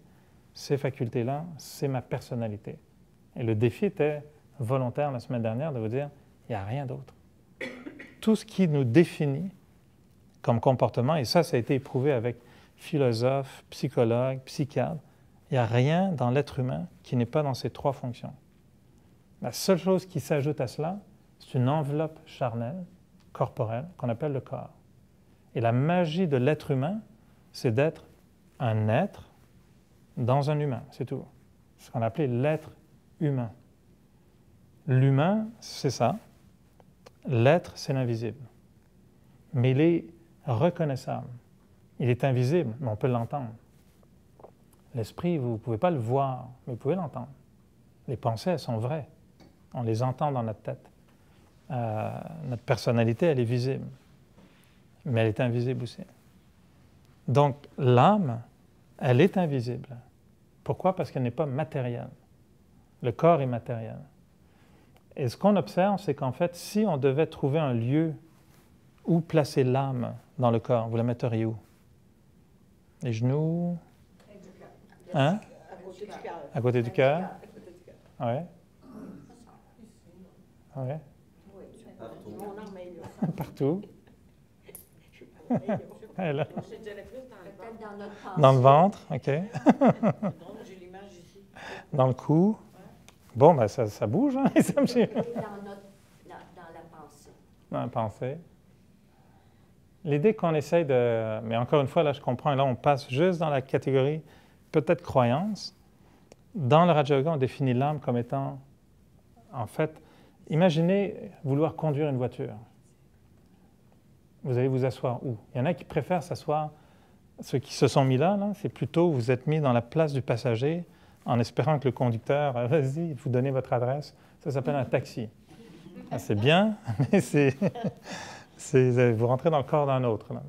A: ces facultés-là, c'est ma personnalité. Et le défi était volontaire la semaine dernière de vous dire, il n'y a rien d'autre. Tout ce qui nous définit comme comportement, et ça a été éprouvé avec philosophes, psychologues, psychiatres, il n'y a rien dans l'être humain qui n'est pas dans ces 3 fonctions. La seule chose qui s'ajoute à cela, c'est une enveloppe charnelle, corporelle, qu'on appelle le corps. Et la magie de l'être humain, c'est d'être un être dans un humain, c'est tout. C'est ce qu'on appelait l'être humain. L'humain, c'est ça. L'être, c'est l'invisible. Mais il est reconnaissable. Il est invisible, mais on peut l'entendre. L'esprit, vous ne pouvez pas le voir, mais vous pouvez l'entendre. Les pensées, elles sont vraies. On les entend dans notre tête. Notre personnalité, elle est visible. Mais elle est invisible aussi. Donc, l'âme, elle est invisible. Pourquoi? Parce qu'elle n'est pas matérielle. Le corps est matériel. Et ce qu'on observe, c'est qu'en fait, si on devait trouver un lieu où placer l'âme dans le corps, vous la metteriez où? Les genoux? Hein?
E: À côté du cœur.
A: À côté du cœur?
E: À côté du cœur.
A: Oui. Oui.
B: Oui,
D: Partout.
E: Mon arme est là.
A: Partout.
E: Je suis pas là.
A: Elle, là.
E: Je dirais plus dans le
B: peut-être
E: ventre.
B: dans notre pensée.
A: Dans le ventre, OK.
E: Non, j'ai l'image ici.
A: Dans le cou. Bon, ben ça bouge, hein, les âmes
B: Et dans la pensée.
A: dans la pensée. L'idée qu'on essaye de... Mais encore une fois, là, je comprends, et là, on passe juste dans la catégorie peut-être croyance. Dans le Raja Yoga, on définit l'âme comme étant, en fait, imaginez vouloir conduire une voiture. Vous allez vous asseoir où? Il y en a qui préfèrent s'asseoir, ceux qui se sont mis là, c'est plutôt vous êtes mis dans la place du passager en espérant que le conducteur, vas-y, vous donnez votre adresse. Ça s'appelle un taxi. Ah, c'est bien, mais vous rentrez dans le corps d'un autre. Là.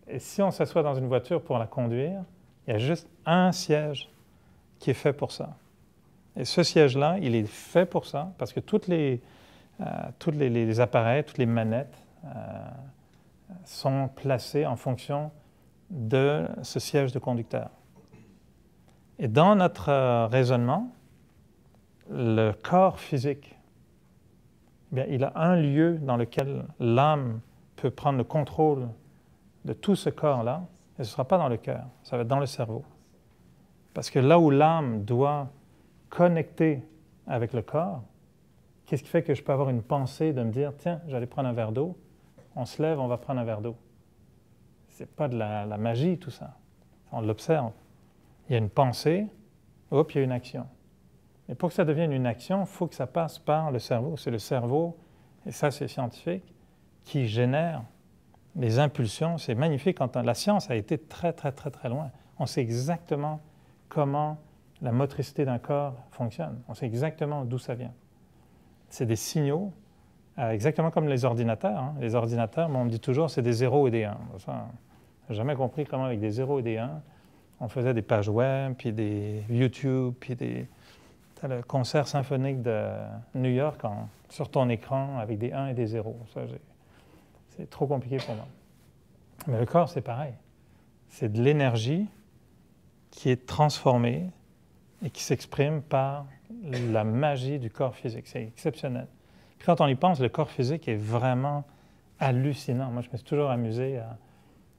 A: Et si on s'assoit dans une voiture pour la conduire, il y a juste un siège qui est fait pour ça. Et ce siège-là, il est fait pour ça, parce que tous les appareils, toutes les manettes sont placés en fonction de ce siège de conducteur. Et dans notre raisonnement, le corps physique, eh bien, il a un lieu dans lequel l'âme peut prendre le contrôle de tout ce corps-là, et ce ne sera pas dans le cœur, ça va être dans le cerveau. Parce que là où l'âme doit connecter avec le corps, qu'est-ce qui fait que je peux avoir une pensée de me dire, tiens, j'allais prendre un verre d'eau, on se lève, on va prendre un verre d'eau. Ce n'est pas de la magie, tout ça. On l'observe. Il y a une pensée, hop, il y a une action. Et pour que ça devienne une action, il faut que ça passe par le cerveau. C'est le cerveau, et ça c'est scientifique, qui génère les impulsions. C'est magnifique. La science a été très, très, très, très loin. On sait exactement comment la motricité d'un corps fonctionne. On sait exactement d'où ça vient. C'est des signaux, exactement comme les ordinateurs. Hein. Les ordinateurs, on me dit toujours, c'est des 0 et des 1. Ça, je n'ai jamais compris comment avec des 0 et des 1, on faisait des pages web, puis des YouTube, puis le concert symphonique de New York sur ton écran avec des 1 et des 0. Ça, c'est trop compliqué pour moi. Mais le corps, c'est pareil. C'est de l'énergie qui est transformée et qui s'exprime par la magie du corps physique. C'est exceptionnel. Puis quand on y pense, le corps physique est vraiment hallucinant. Moi, je me suis toujours amusé à...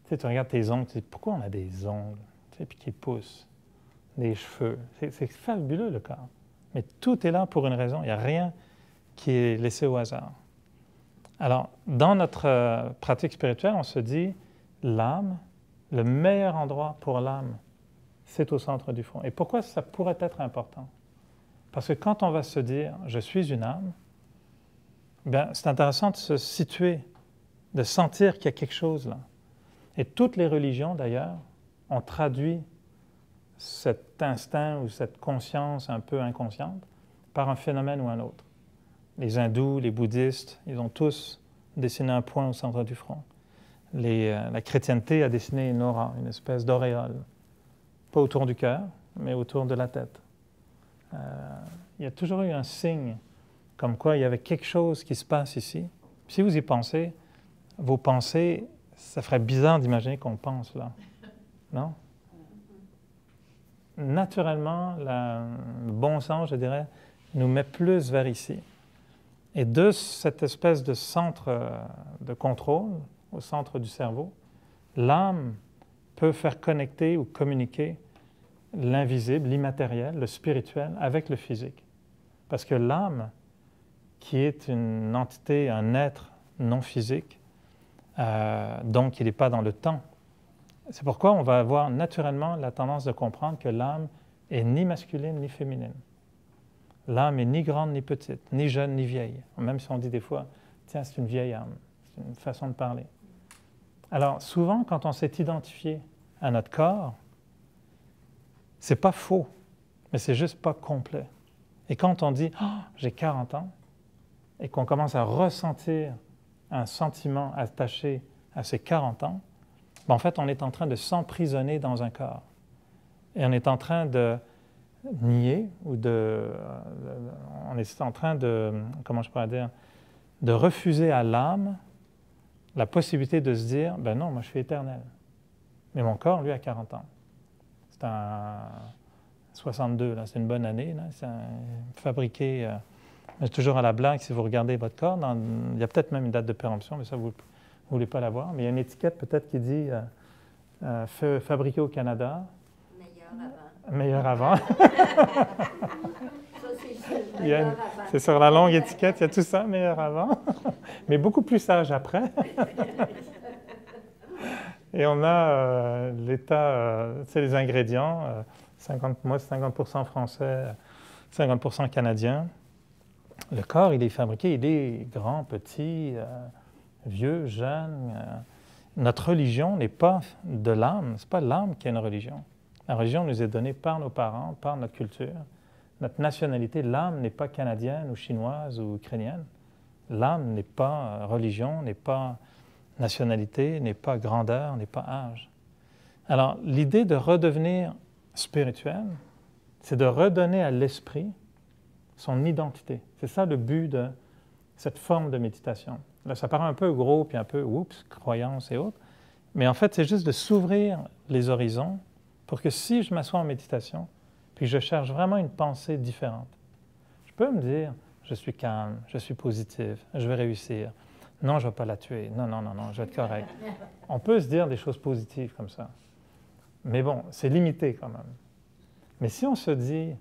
A: Tu regardes tes ongles, tu dis, pourquoi on a des ongles? Puis qui poussent, des cheveux. C'est fabuleux, le corps. Mais tout est là pour une raison. Il n'y a rien qui est laissé au hasard. Alors, dans notre pratique spirituelle, on se dit, l'âme, le meilleur endroit pour l'âme, c'est au centre du front. Et pourquoi ça pourrait être important? Parce que quand on va se dire « je suis une âme », bien, c'est intéressant de se situer, de sentir qu'il y a quelque chose là. Et toutes les religions, d'ailleurs, ont traduit cet instinct ou cette conscience un peu inconsciente par un phénomène ou un autre. Les hindous, les bouddhistes, ils ont tous dessiné un point au centre du front. La chrétienté a dessiné une aura, une espèce d'auréole. Pas autour du cœur, mais autour de la tête. Il y a toujours eu un signe comme quoi il y avait quelque chose qui se passe ici. Si vous y pensez, vos pensées, ça ferait bizarre d'imaginer qu'on pense là. Non? Naturellement, le bon sens, je dirais, nous met plus vers ici. Et de cette espèce de centre de contrôle, au centre du cerveau, l'âme peut faire connecter ou communiquer l'invisible, l'immatériel, le spirituel avec le physique. Parce que l'âme, qui est une entité, un être non physique, donc il n'est pas dans le temps. C'est pourquoi on va avoir naturellement la tendance de comprendre que l'âme est ni masculine ni féminine. L'âme est ni grande ni petite, ni jeune ni vieille. Même si on dit des fois, tiens, c'est une vieille âme, c'est une façon de parler. Alors souvent, quand on s'est identifié à notre corps, c'est pas faux, mais c'est juste pas complet. Et quand on dit oh, « j'ai 40 ans » et qu'on commence à ressentir un sentiment attaché à ces 40 ans, ben en fait, on est en train de s'emprisonner dans un corps. Et on est en train de nier ou on est en train de, comment je pourrais dire, de refuser à l'âme la possibilité de se dire, ben non, moi je suis éternel. Mais mon corps, lui, a 40 ans. C'est un 62, là, c'est une bonne année. Là. C'est fabriqué, toujours à la blague, si vous regardez votre corps, il y a peut-être même une date de péremption, mais ça, vous ne voulez pas la voir. Mais il y a une étiquette peut-être qui dit fabriqué au Canada. Meilleur avant.
B: Ça, c'est sûr.
A: C'est sur la longue étiquette, il y a tout ça, meilleur avant. Mais beaucoup plus sage après. Et on a l'état, c'est les ingrédients, moi c'est 50% français, 50% canadien. Le corps, il est fabriqué, il est grand, petit, vieux, jeune. Notre religion n'est pas de l'âme, ce n'est pas l'âme qui a une religion. La religion nous est donnée par nos parents, par notre culture. Notre nationalité, l'âme n'est pas canadienne ou chinoise ou ukrainienne. L'âme n'est pas religion, n'est pas nationalité, n'est pas grandeur, n'est pas âge. Alors, l'idée de redevenir spirituel, c'est de redonner à l'esprit son identité. C'est ça le but de cette forme de méditation. Là, ça paraît un peu gros, puis un peu, oups, croyance et autres, mais en fait, c'est juste de s'ouvrir les horizons pour que si je m'assois en méditation, puis je cherche vraiment une pensée différente, je peux me dire, je suis calme, je suis positif, je vais réussir. Non, je ne vais pas la tuer. Non, non, non, non, je vais être correct. On peut se dire des choses positives comme ça. Mais bon, c'est limité quand même. Mais si on se dit,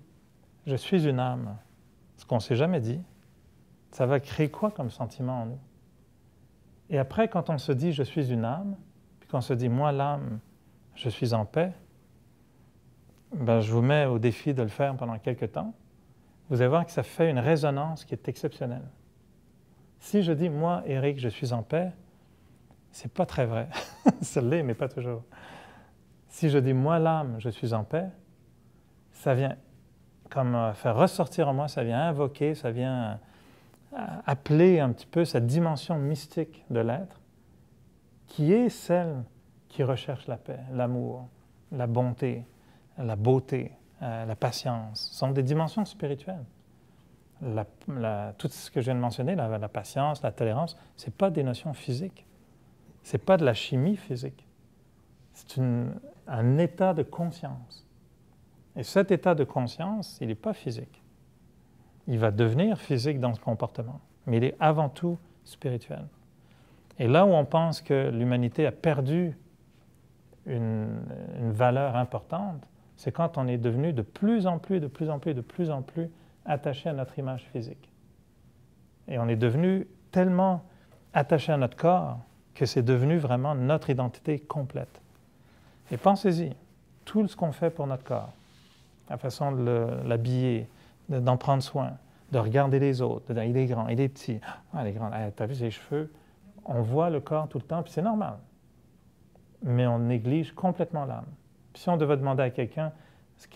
A: je suis une âme, ce qu'on ne s'est jamais dit, ça va créer quoi comme sentiment en nous? Et après, quand on se dit, je suis une âme, puis qu'on se dit, moi, l'âme, je suis en paix, ben, je vous mets au défi de le faire pendant quelques temps. Vous allez voir que ça fait une résonance qui est exceptionnelle. Si je dis, moi, Éric, je suis en paix, c'est pas très vrai. Ça l'est, mais pas toujours. Si je dis, moi, l'âme, je suis en paix, ça vient comme faire ressortir en moi, ça vient invoquer, ça vient appeler un petit peu cette dimension mystique de l'être, qui est celle qui recherche la paix, l'amour, la bonté, la beauté, la patience. Ce sont des dimensions spirituelles. Tout ce que je viens de mentionner, la patience, la tolérance, ce n'est pas des notions physiques. Ce n'est pas de la chimie physique. C'est un état de conscience. Et cet état de conscience, il n'est pas physique. Il va devenir physique dans ce comportement, mais il est avant tout spirituel. Et là où on pense que l'humanité a perdu une valeur importante, c'est quand on est devenu de plus en plus attaché à notre image physique. Et on est devenu tellement attaché à notre corps que c'est devenu vraiment notre identité complète. Et pensez-y, tout ce qu'on fait pour notre corps, la façon de l'habiller, d'en prendre soin, de regarder les autres, de dire il est grand, il est petit, il est grand, t'as vu ses cheveux, on voit le corps tout le temps, puis c'est normal. Mais on néglige complètement l'âme. Puis si on devait demander à quelqu'un,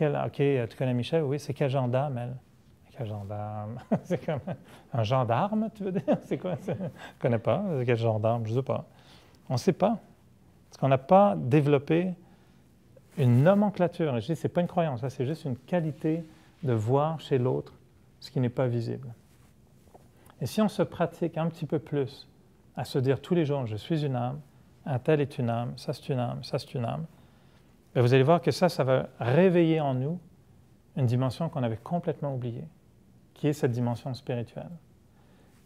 A: OK, tu connais Michel? Oui, c'est quel genre d'âme, elle? Quel genre d'âme? C'est comme un gendarme, tu veux dire? C'est quoi? Je ne connais pas. Quel genre d'âme? Je ne sais pas. On ne sait pas. Parce qu'on n'a pas développé une nomenclature. Et je dis, ce n'est pas une croyance, c'est juste une qualité de voir chez l'autre ce qui n'est pas visible. Et si on se pratique un petit peu plus à se dire tous les jours, je suis une âme, un tel est une âme, ça c'est une âme, ça c'est une âme, bien vous allez voir que ça va réveiller en nous une dimension qu'on avait complètement oubliée, qui est cette dimension spirituelle.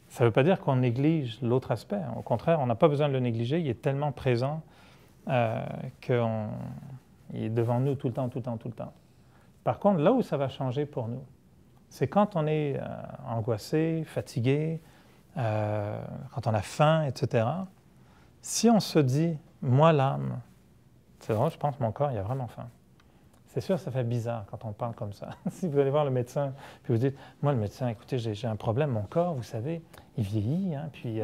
A: Ça ne veut pas dire qu'on néglige l'autre aspect. Au contraire, on n'a pas besoin de le négliger. Il est tellement présent qu'il est devant nous tout le temps, tout le temps, tout le temps. Par contre, là où ça va changer pour nous, c'est quand on est angoissé, fatigué, quand on a faim, etc. Si on se dit, moi l'âme, c'est vrai, je pense que mon corps, il a vraiment faim. C'est sûr, ça fait bizarre quand on parle comme ça. Si vous allez voir le médecin, puis vous dites, moi le médecin, écoutez, j'ai un problème, mon corps, vous savez, il vieillit, hein, puis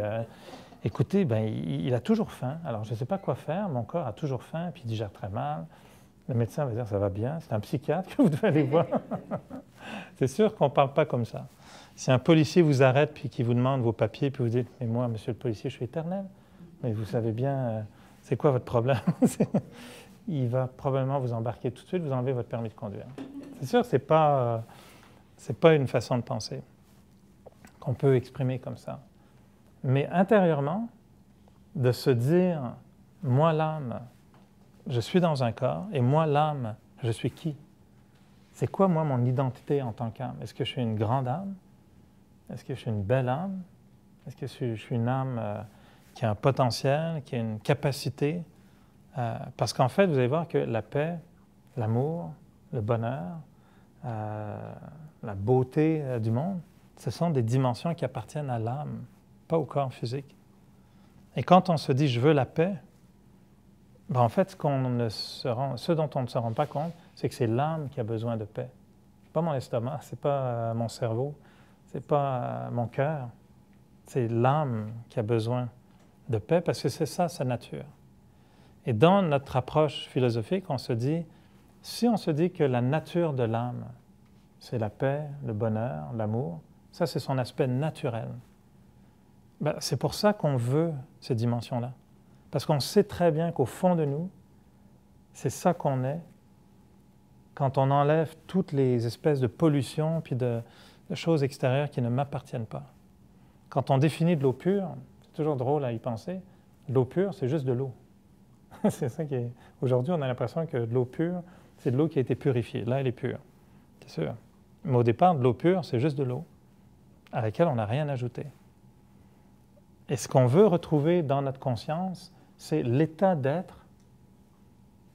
A: écoutez, ben, il a toujours faim, alors je ne sais pas quoi faire, mon corps a toujours faim, puis il digère très mal. Le médecin va dire, ça va bien, c'est un psychiatre que vous devez aller voir. C'est sûr qu'on ne parle pas comme ça. Si un policier vous arrête, puis qu'il vous demande vos papiers, puis vous dites, mais moi, monsieur le policier, je suis éternel, mais vous savez bien, c'est quoi votre problème? il va probablement vous embarquer tout de suite, vous enlever votre permis de conduire. C'est sûr, c'est pas une façon de penser qu'on peut exprimer comme ça. Mais intérieurement, de se dire, moi l'âme, je suis dans un corps, et moi l'âme, je suis qui? C'est quoi, moi, mon identité en tant qu'âme? Est-ce que je suis une grande âme? Est-ce que je suis une belle âme? Est-ce que je suis une âme qui a un potentiel, qui a une capacité? Parce qu'en fait, vous allez voir que la paix, l'amour, le bonheur, la beauté du monde, ce sont des dimensions qui appartiennent à l'âme, pas au corps physique. Et quand on se dit « je veux la paix », ben en fait, ce dont on ne se rend pas compte, c'est que c'est l'âme qui a besoin de paix. Ce n'est pas mon estomac, ce n'est pas mon cerveau, ce n'est pas mon cœur. C'est l'âme qui a besoin de paix parce que c'est ça sa nature. Et dans notre approche philosophique, on se dit, si on se dit que la nature de l'âme, c'est la paix, le bonheur, l'amour, ça c'est son aspect naturel. Ben, c'est pour ça qu'on veut ces dimensions-là. Parce qu'on sait très bien qu'au fond de nous, c'est ça qu'on est quand on enlève toutes les espèces de pollution puis de choses extérieures qui ne m'appartiennent pas. Quand on définit de l'eau pure, c'est toujours drôle à y penser, l'eau pure, c'est juste de l'eau. C'est ça qui est... Aujourd'hui, on a l'impression que de l'eau pure, c'est de l'eau qui a été purifiée. Là, elle est pure, c'est sûr. Mais au départ, de l'eau pure, c'est juste de l'eau à laquelle on n'a rien ajouté. Et ce qu'on veut retrouver dans notre conscience, c'est l'état d'être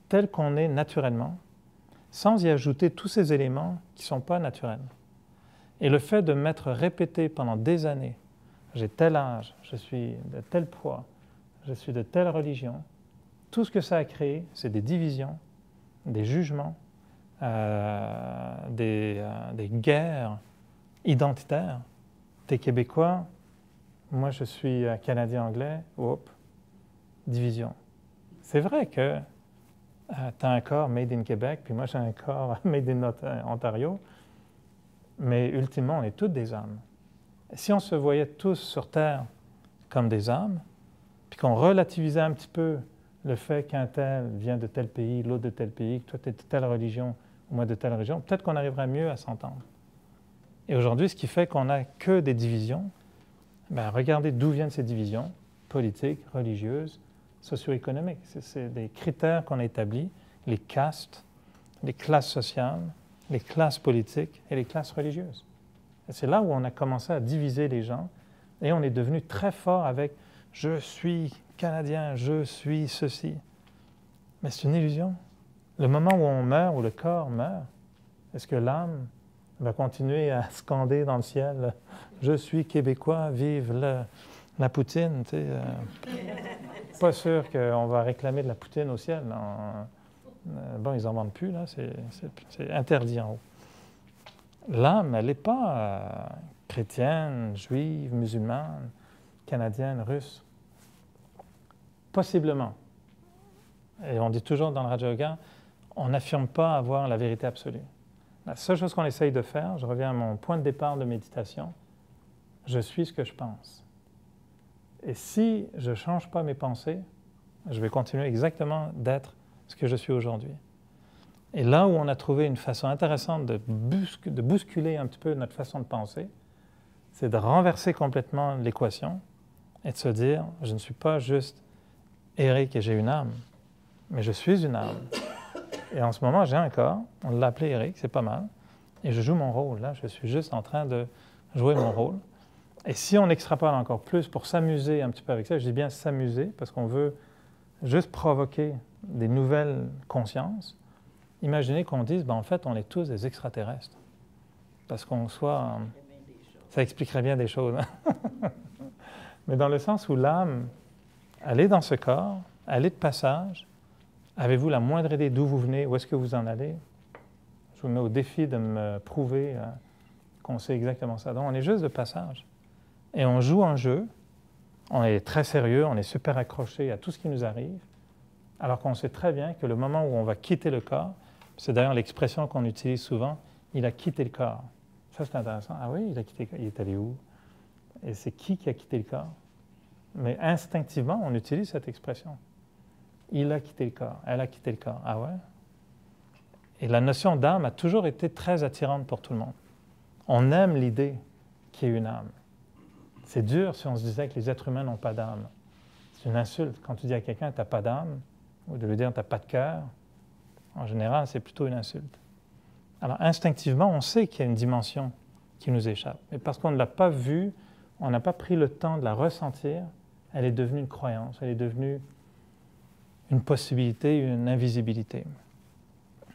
A: tel qu'on est naturellement, sans y ajouter tous ces éléments qui ne sont pas naturels. Et le fait de m'être répété pendant des années, j'ai tel âge, je suis de tel poids, je suis de telle religion, tout ce que ça a créé, c'est des divisions, des jugements, des guerres identitaires. T'es Québécois, moi je suis Canadien-Anglais, hop, division. C'est vrai que tu as un corps made in Québec, puis moi j'ai un corps made in Ontario, mais ultimement on est toutes des âmes. Si on se voyait tous sur Terre comme des âmes, puis qu'on relativisait un petit peu le fait qu'un tel vient de tel pays, l'autre de tel pays, que toi tu es de telle religion, ou moi de telle religion, peut-être qu'on arriverait mieux à s'entendre. Et aujourd'hui, ce qui fait qu'on n'a que des divisions, ben, regardez d'où viennent ces divisions, politiques, religieuses, socio-économiques. C'est des critères qu'on a établis, les castes, les classes sociales, les classes politiques et les classes religieuses. Et c'est là où on a commencé à diviser les gens et on est devenu très fort avec « je suis Canadien, je suis ceci ». Mais c'est une illusion. Le moment où on meurt, où le corps meurt, est-ce que l'âme va continuer à scander dans le ciel « je suis Québécois, vive la poutine » Pas sûr qu'on va réclamer de la poutine au ciel. Bon, ils n'en vendent plus, là, c'est interdit en haut. L'âme, elle n'est pas chrétienne, juive, musulmane, canadienne, russe. Possiblement. Et on dit toujours dans le Raja Yoga, on n'affirme pas avoir la vérité absolue. La seule chose qu'on essaye de faire, je reviens à mon point de départ de méditation, je suis ce que je pense. Et si je ne change pas mes pensées, je vais continuer exactement d'être ce que je suis aujourd'hui. Et là où on a trouvé une façon intéressante de bousculer un petit peu notre façon de penser, c'est de renverser complètement l'équation et de se dire, je ne suis pas juste Éric et j'ai une âme, mais je suis une âme. Et en ce moment, j'ai un corps, on l'a appelé Éric, c'est pas mal, et je joue mon rôle. Là, je suis juste en train de jouer mon rôle. Et si on extrapole encore plus pour s'amuser un petit peu avec ça, je dis bien s'amuser, parce qu'on veut juste provoquer des nouvelles consciences, imaginez qu'on dise, ben en fait, on est tous des extraterrestres. Parce qu'on soit... Ça expliquerait bien des choses. Mais dans le sens où l'âme, elle est dans ce corps, elle est de passage. Avez-vous la moindre idée d'où vous venez, où est-ce que vous en allez? Je vous mets au défi de me prouver qu'on sait exactement ça. Donc, on est juste de passage. Et on joue un jeu, on est très sérieux, on est super accroché à tout ce qui nous arrive, alors qu'on sait très bien que le moment où on va quitter le corps, c'est d'ailleurs l'expression qu'on utilise souvent, il a quitté le corps. Ça, c'est intéressant. Ah oui, il a quitté le corps. Il est allé où? Et c'est qui a quitté le corps? Mais instinctivement, on utilise cette expression. Il a quitté le corps, elle a quitté le corps. Ah ouais? Et la notion d'âme a toujours été très attirante pour tout le monde. On aime l'idée qu'il y ait une âme. C'est dur si on se disait que les êtres humains n'ont pas d'âme. C'est une insulte. Quand tu dis à quelqu'un « tu n'as pas d'âme », ou de lui dire « tu n'as pas de cœur », en général, c'est plutôt une insulte. Alors, instinctivement, on sait qu'il y a une dimension qui nous échappe. Mais parce qu'on ne l'a pas vue, on n'a pas pris le temps de la ressentir, elle est devenue une croyance, elle est devenue une possibilité, une invisibilité.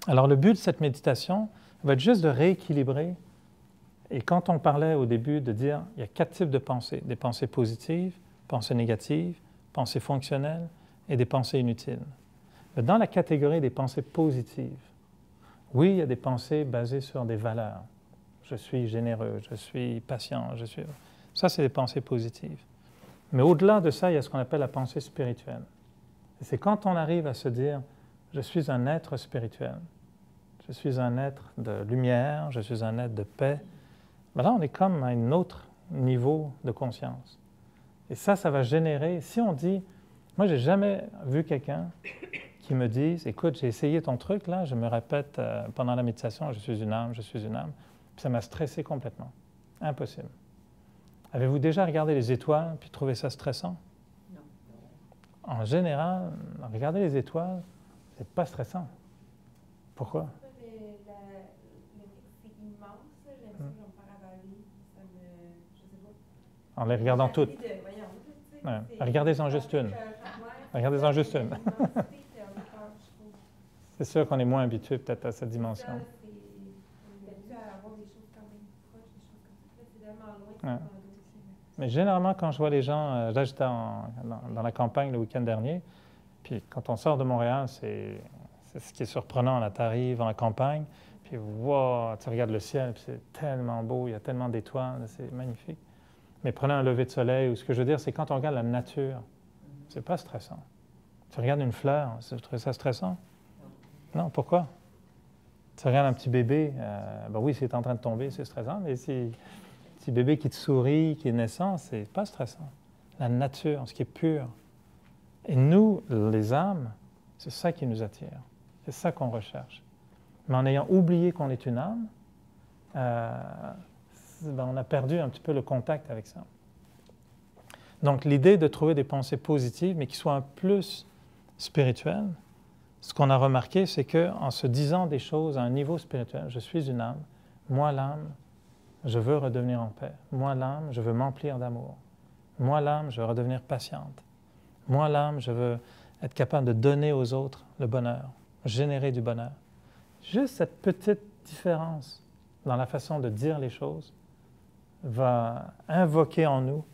A: Alors, le but de cette méditation va être juste de rééquilibrer. Et quand on parlait au début de dire il y a 4 types de pensées, des pensées positives, pensées négatives, pensées fonctionnelles et des pensées inutiles. Mais dans la catégorie des pensées positives, oui, il y a des pensées basées sur des valeurs. Je suis généreux, je suis patient, je suis... Ça, c'est des pensées positives. Mais au-delà de ça, il y a ce qu'on appelle la pensée spirituelle. Et c'est quand on arrive à se dire « je suis un être spirituel », je suis un être de lumière, je suis un être de paix, ben là, on est comme à un autre niveau de conscience. Et ça va générer... Si on dit... Moi, je n'ai jamais vu quelqu'un qui me dise « écoute, j'ai essayé ton truc, là, je me répète pendant la méditation, je suis une âme, je suis une âme. » Puis ça m'a stressé complètement. Impossible. Avez-vous déjà regardé les étoiles puis trouvé ça stressant?
B: Non.
A: En général, regarder les étoiles, c'est pas stressant. Pourquoi?
C: Le fait que c'est immense, j'aime ça, je vais me faire avaler. Ça me... Je sais pas.
A: En les regardant toutes.
C: Voyons,
A: Ouais. Regardez-en juste une. Regardez-en juste une. C'est sûr qu'on est moins habitué peut-être à cette dimension. Ouais. Mais généralement, quand je vois les gens, là j'étais dans la campagne le week-end dernier, puis quand on sort de Montréal, c'est ce qui est surprenant, là tu arrives dans la campagne, puis wow, tu regardes le ciel, puis c'est tellement beau, il y a tellement d'étoiles, c'est magnifique. Mais prenez un lever de soleil, ou ce que je veux dire, c'est quand on regarde la nature, c'est pas stressant. Tu regardes une fleur, tu trouves ça stressant? Non, pourquoi? Tu regardes un petit bébé, ben oui, c'est en train de tomber, c'est stressant, mais si petit bébé qui te sourit, qui est naissant, c'est pas stressant. La nature, ce qui est pur. Et nous, les âmes, c'est ça qui nous attire. C'est ça qu'on recherche. Mais en ayant oublié qu'on est une âme, ben on a perdu un petit peu le contact avec ça. Donc l'idée de trouver des pensées positives, mais qui soient un plus spirituelles, ce qu'on a remarqué, c'est qu'en se disant des choses à un niveau spirituel, je suis une âme, moi l'âme, je veux redevenir en paix. Moi l'âme, je veux m'emplir d'amour. Moi l'âme, je veux redevenir patiente. Moi l'âme, je veux être capable de donner aux autres le bonheur, générer du bonheur. Juste cette petite différence dans la façon de dire les choses va invoquer en nous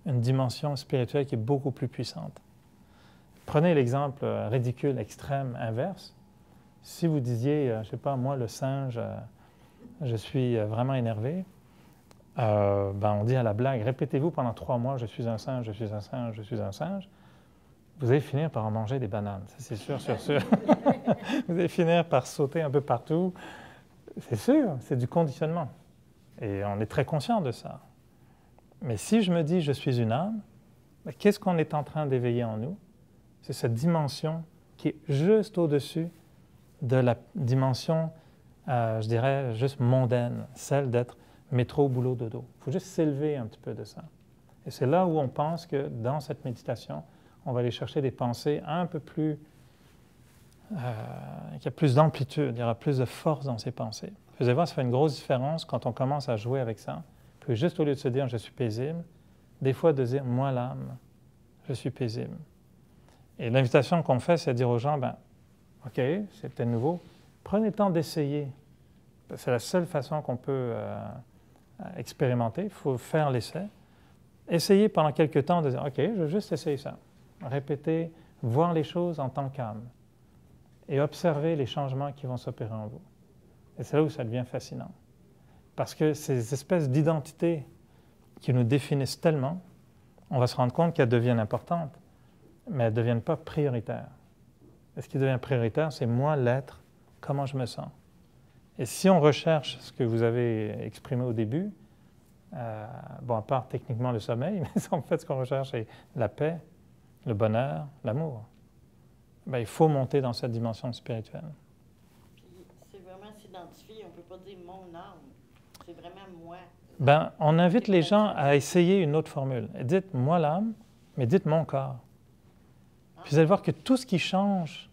A: une dimension spirituelle qui est beaucoup plus puissante. Prenez l'exemple ridicule, extrême, inverse. Si vous disiez, je ne sais pas, moi le singe, je suis vraiment énervé, ben on dit à la blague, répétez-vous pendant 3 mois, je suis un singe, je suis un singe, je suis un singe. Vous allez finir par en manger des bananes, c'est sûr, sûr, sûr. Vous allez finir par sauter un peu partout. C'est sûr, c'est du conditionnement. Et on est très conscient de ça. Mais si je me dis je suis une âme, ben, qu'est-ce qu'on est en train d'éveiller en nous? C'est cette dimension qui est juste au-dessus de la dimension, je dirais, juste mondaine, celle d'être métro, boulot, dodo. Il faut juste s'élever un petit peu de ça. Et c'est là où on pense que dans cette méditation, on va aller chercher des pensées un peu plus, qu'il y a plus d'amplitude, il y aura plus de force dans ces pensées. Vous allez voir, ça fait une grosse différence quand on commence à jouer avec ça. Puis juste au lieu de se dire « je suis paisible », des fois de dire « moi l'âme, je suis paisible ». Et l'invitation qu'on fait, c'est de dire aux gens, ben, OK, c'est peut-être nouveau, prenez le temps d'essayer. C'est la seule façon qu'on peut expérimenter, il faut faire l'essai. Essayez pendant quelques temps de dire, OK, je veux juste essayer ça. Répétez, voir les choses en tant qu'âme et observer les changements qui vont s'opérer en vous. Et c'est là où ça devient fascinant. Parce que ces espèces d'identités qui nous définissent tellement, on va se rendre compte qu'elles deviennent importantes, mais elles ne deviennent pas prioritaires. Et ce qui devient prioritaire, c'est moi, l'être, comment je me sens. Et si on recherche ce que vous avez exprimé au début, bon, à part techniquement le sommeil, mais en fait, ce qu'on recherche, c'est la paix, le bonheur, l'amour. ben, il faut monter dans cette dimension spirituelle.
E: Puis c'est vraiment s'identifier. On ne peut pas dire mon âme. C'est vraiment moi.
A: Ben, on invite les gens à essayer une autre formule. Dites « moi l'âme », mais dites « mon corps ». Puis vous allez voir que tout ce qui change,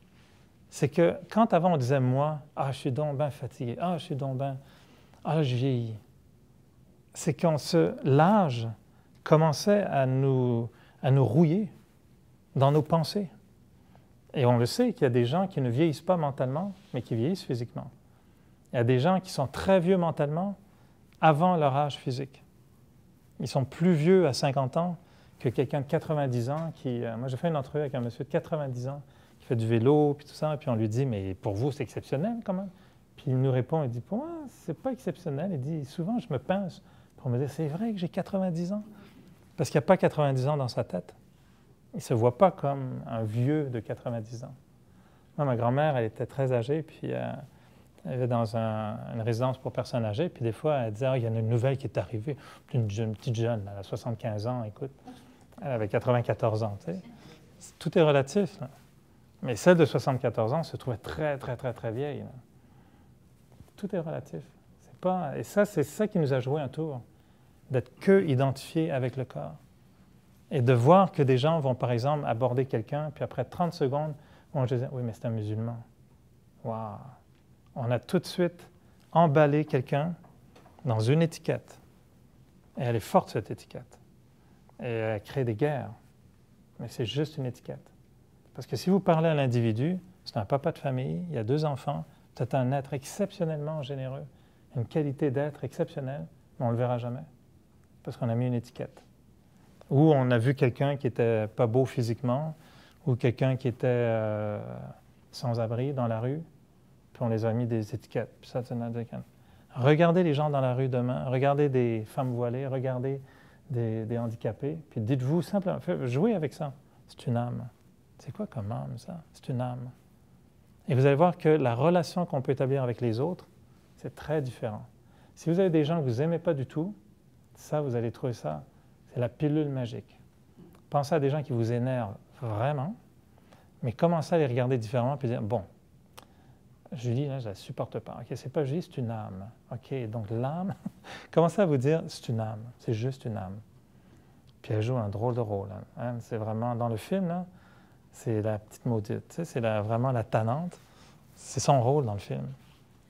A: c'est que quand avant on disait « moi »,« ah, je suis donc ben fatigué »,« ah, je suis donc ben... ah, je vieillis », c'est quand l'âge commençait à nous rouiller dans nos pensées. Et on le sait qu'il y a des gens qui ne vieillissent pas mentalement, mais qui vieillissent physiquement. Il y a des gens qui sont très vieux mentalement avant leur âge physique. Ils sont plus vieux à 50 ans que quelqu'un de 90 ans qui... moi, j'ai fait une entrevue avec un monsieur de 90 ans qui fait du vélo, puis tout ça, et puis on lui dit « mais pour vous, c'est exceptionnel quand même ». Puis il nous répond, il dit « pour moi, c'est pas exceptionnel ». Il dit « souvent, je me pince pour me dire « c'est vrai que j'ai 90 ans ». Parce qu'il n'y a pas 90 ans dans sa tête. Il ne se voit pas comme un vieux de 90 ans. Moi, ma grand-mère, elle était très âgée, puis elle était dans une résidence pour personnes âgées, puis des fois, elle disait « ah, il y a une nouvelle qui est arrivée, une petite jeune, elle a 75 ans, écoute, elle avait 94 ans. » tu sais. Tout est relatif. Là. Mais celle de 74 ans se trouvait très, très, très, très vieille. Là. Tout est relatif. Et ça, c'est ça qui nous a joué un tour, d'être que identifié avec le corps. Et de voir que des gens vont, par exemple, aborder quelqu'un, puis après 30 secondes, vont dire « oui, mais c'est un musulman. » Waouh! On a tout de suite emballé quelqu'un dans une étiquette. Et elle est forte, cette étiquette. Et elle crée des guerres. Mais c'est juste une étiquette. Parce que si vous parlez à l'individu, c'est un papa de famille, il y a 2 enfants, c'est un être exceptionnellement généreux, une qualité d'être exceptionnelle, mais on ne le verra jamais. Parce qu'on a mis une étiquette. Ou on a vu quelqu'un qui n'était pas beau physiquement, ou quelqu'un qui était sans abri dans la rue, puis on les a mis des étiquettes. Puis ça, regardez les gens dans la rue demain, regardez des femmes voilées, regardez des handicapés, puis dites-vous simplement, jouez avec ça. C'est une âme. C'est quoi comme âme, ça? C'est une âme. Et vous allez voir que la relation qu'on peut établir avec les autres, c'est très différent. Si vous avez des gens que vous n'aimez pas du tout, ça, vous allez trouver ça, c'est la pilule magique. Pensez à des gens qui vous énervent vraiment, mais commencez à les regarder différemment et dire, bon, Julie, là, je ne la supporte pas. OK, c'est pas Julie, c'est une âme. OK, donc l'âme, commencez à vous dire, c'est une âme, c'est juste une âme. Puis elle joue un drôle de rôle. Hein. C'est vraiment, dans le film, là, c'est la petite maudite, tu sais, c'est vraiment la tannante. C'est son rôle dans le film.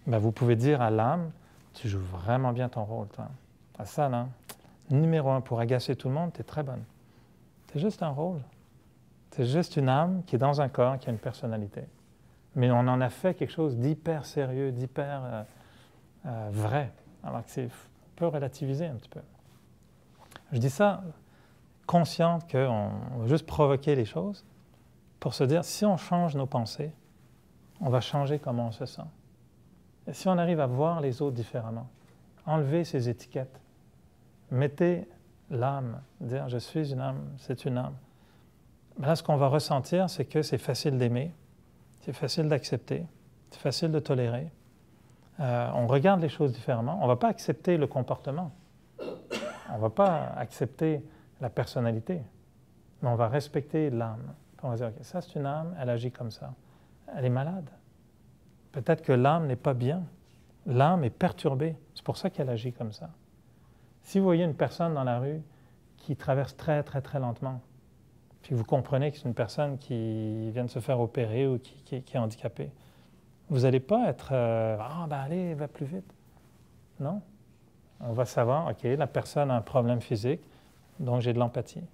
A: Ben, vous pouvez dire à l'âme, tu joues vraiment bien ton rôle, toi. À ça, là, numéro 1, pour agacer tout le monde, tu es très bonne. C'est juste un rôle. C'est juste une âme qui est dans un corps, qui a une personnalité. Mais on en a fait quelque chose d'hyper sérieux, d'hyper vrai. Alors que on peut relativiser un petit peu. Je dis ça consciente qu'on va juste provoquer les choses pour se dire, si on change nos pensées, on va changer comment on se sent. Et si on arrive à voir les autres différemment, enlever ces étiquettes, mettez l'âme, dire « je suis une âme, c'est une âme ». Là, ce qu'on va ressentir, c'est que c'est facile d'aimer, c'est facile d'accepter, c'est facile de tolérer. On regarde les choses différemment. On ne va pas accepter le comportement. On ne va pas accepter la personnalité. Mais on va respecter l'âme. On va dire, OK, ça c'est une âme, elle agit comme ça. Elle est malade. Peut-être que l'âme n'est pas bien. L'âme est perturbée. C'est pour ça qu'elle agit comme ça. Si vous voyez une personne dans la rue qui traverse très, très, très lentement, puis vous comprenez que c'est une personne qui vient de se faire opérer ou qui est handicapée, vous n'allez pas être « ah, ben allez, va plus vite ». Non. On va savoir, OK, la personne a un problème physique, donc j'ai de l'empathie.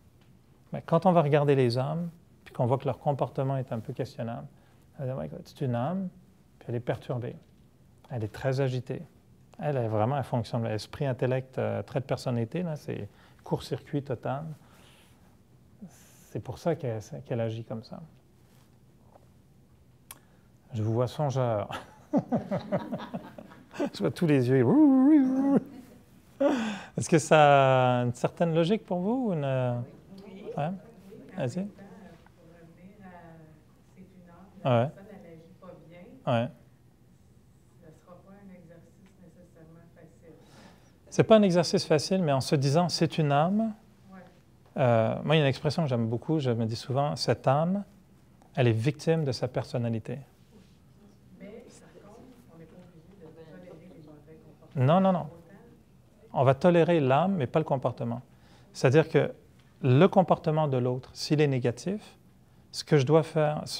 A: Mais quand on va regarder les âmes, puis qu'on voit que leur comportement est un peu questionnable, on va dire, ouais, c'est une âme, puis elle est perturbée. Elle est très agitée. Elle fonctionne. L'esprit, intellect, trait de personnalité, là, c'est court-circuit total. C'est pour ça qu'elle agit comme ça. Je vous vois songeur. Je vois tous les yeux. Est-ce que ça a une certaine logique pour vous? Oui. Ouais? Vas-y.
C: Pour revenir à c'est une âme,
A: Ouais.
C: la personne elle n'agit pas bien,
A: Ouais.
C: ce ne sera pas un exercice nécessairement facile.
A: C'est pas un exercice facile, mais en se disant c'est une âme.
C: Ouais.
A: Moi, il y a une expression que j'aime beaucoup. Je me dis souvent cette âme, Elle est victime de sa personnalité.
C: Mais par contre, on n'est pas obligé de tolérer les mauvais comportements.
A: Non, non, non. On va tolérer l'âme, mais pas le comportement. C'est-à-dire que le comportement de l'autre, s'il est négatif, ce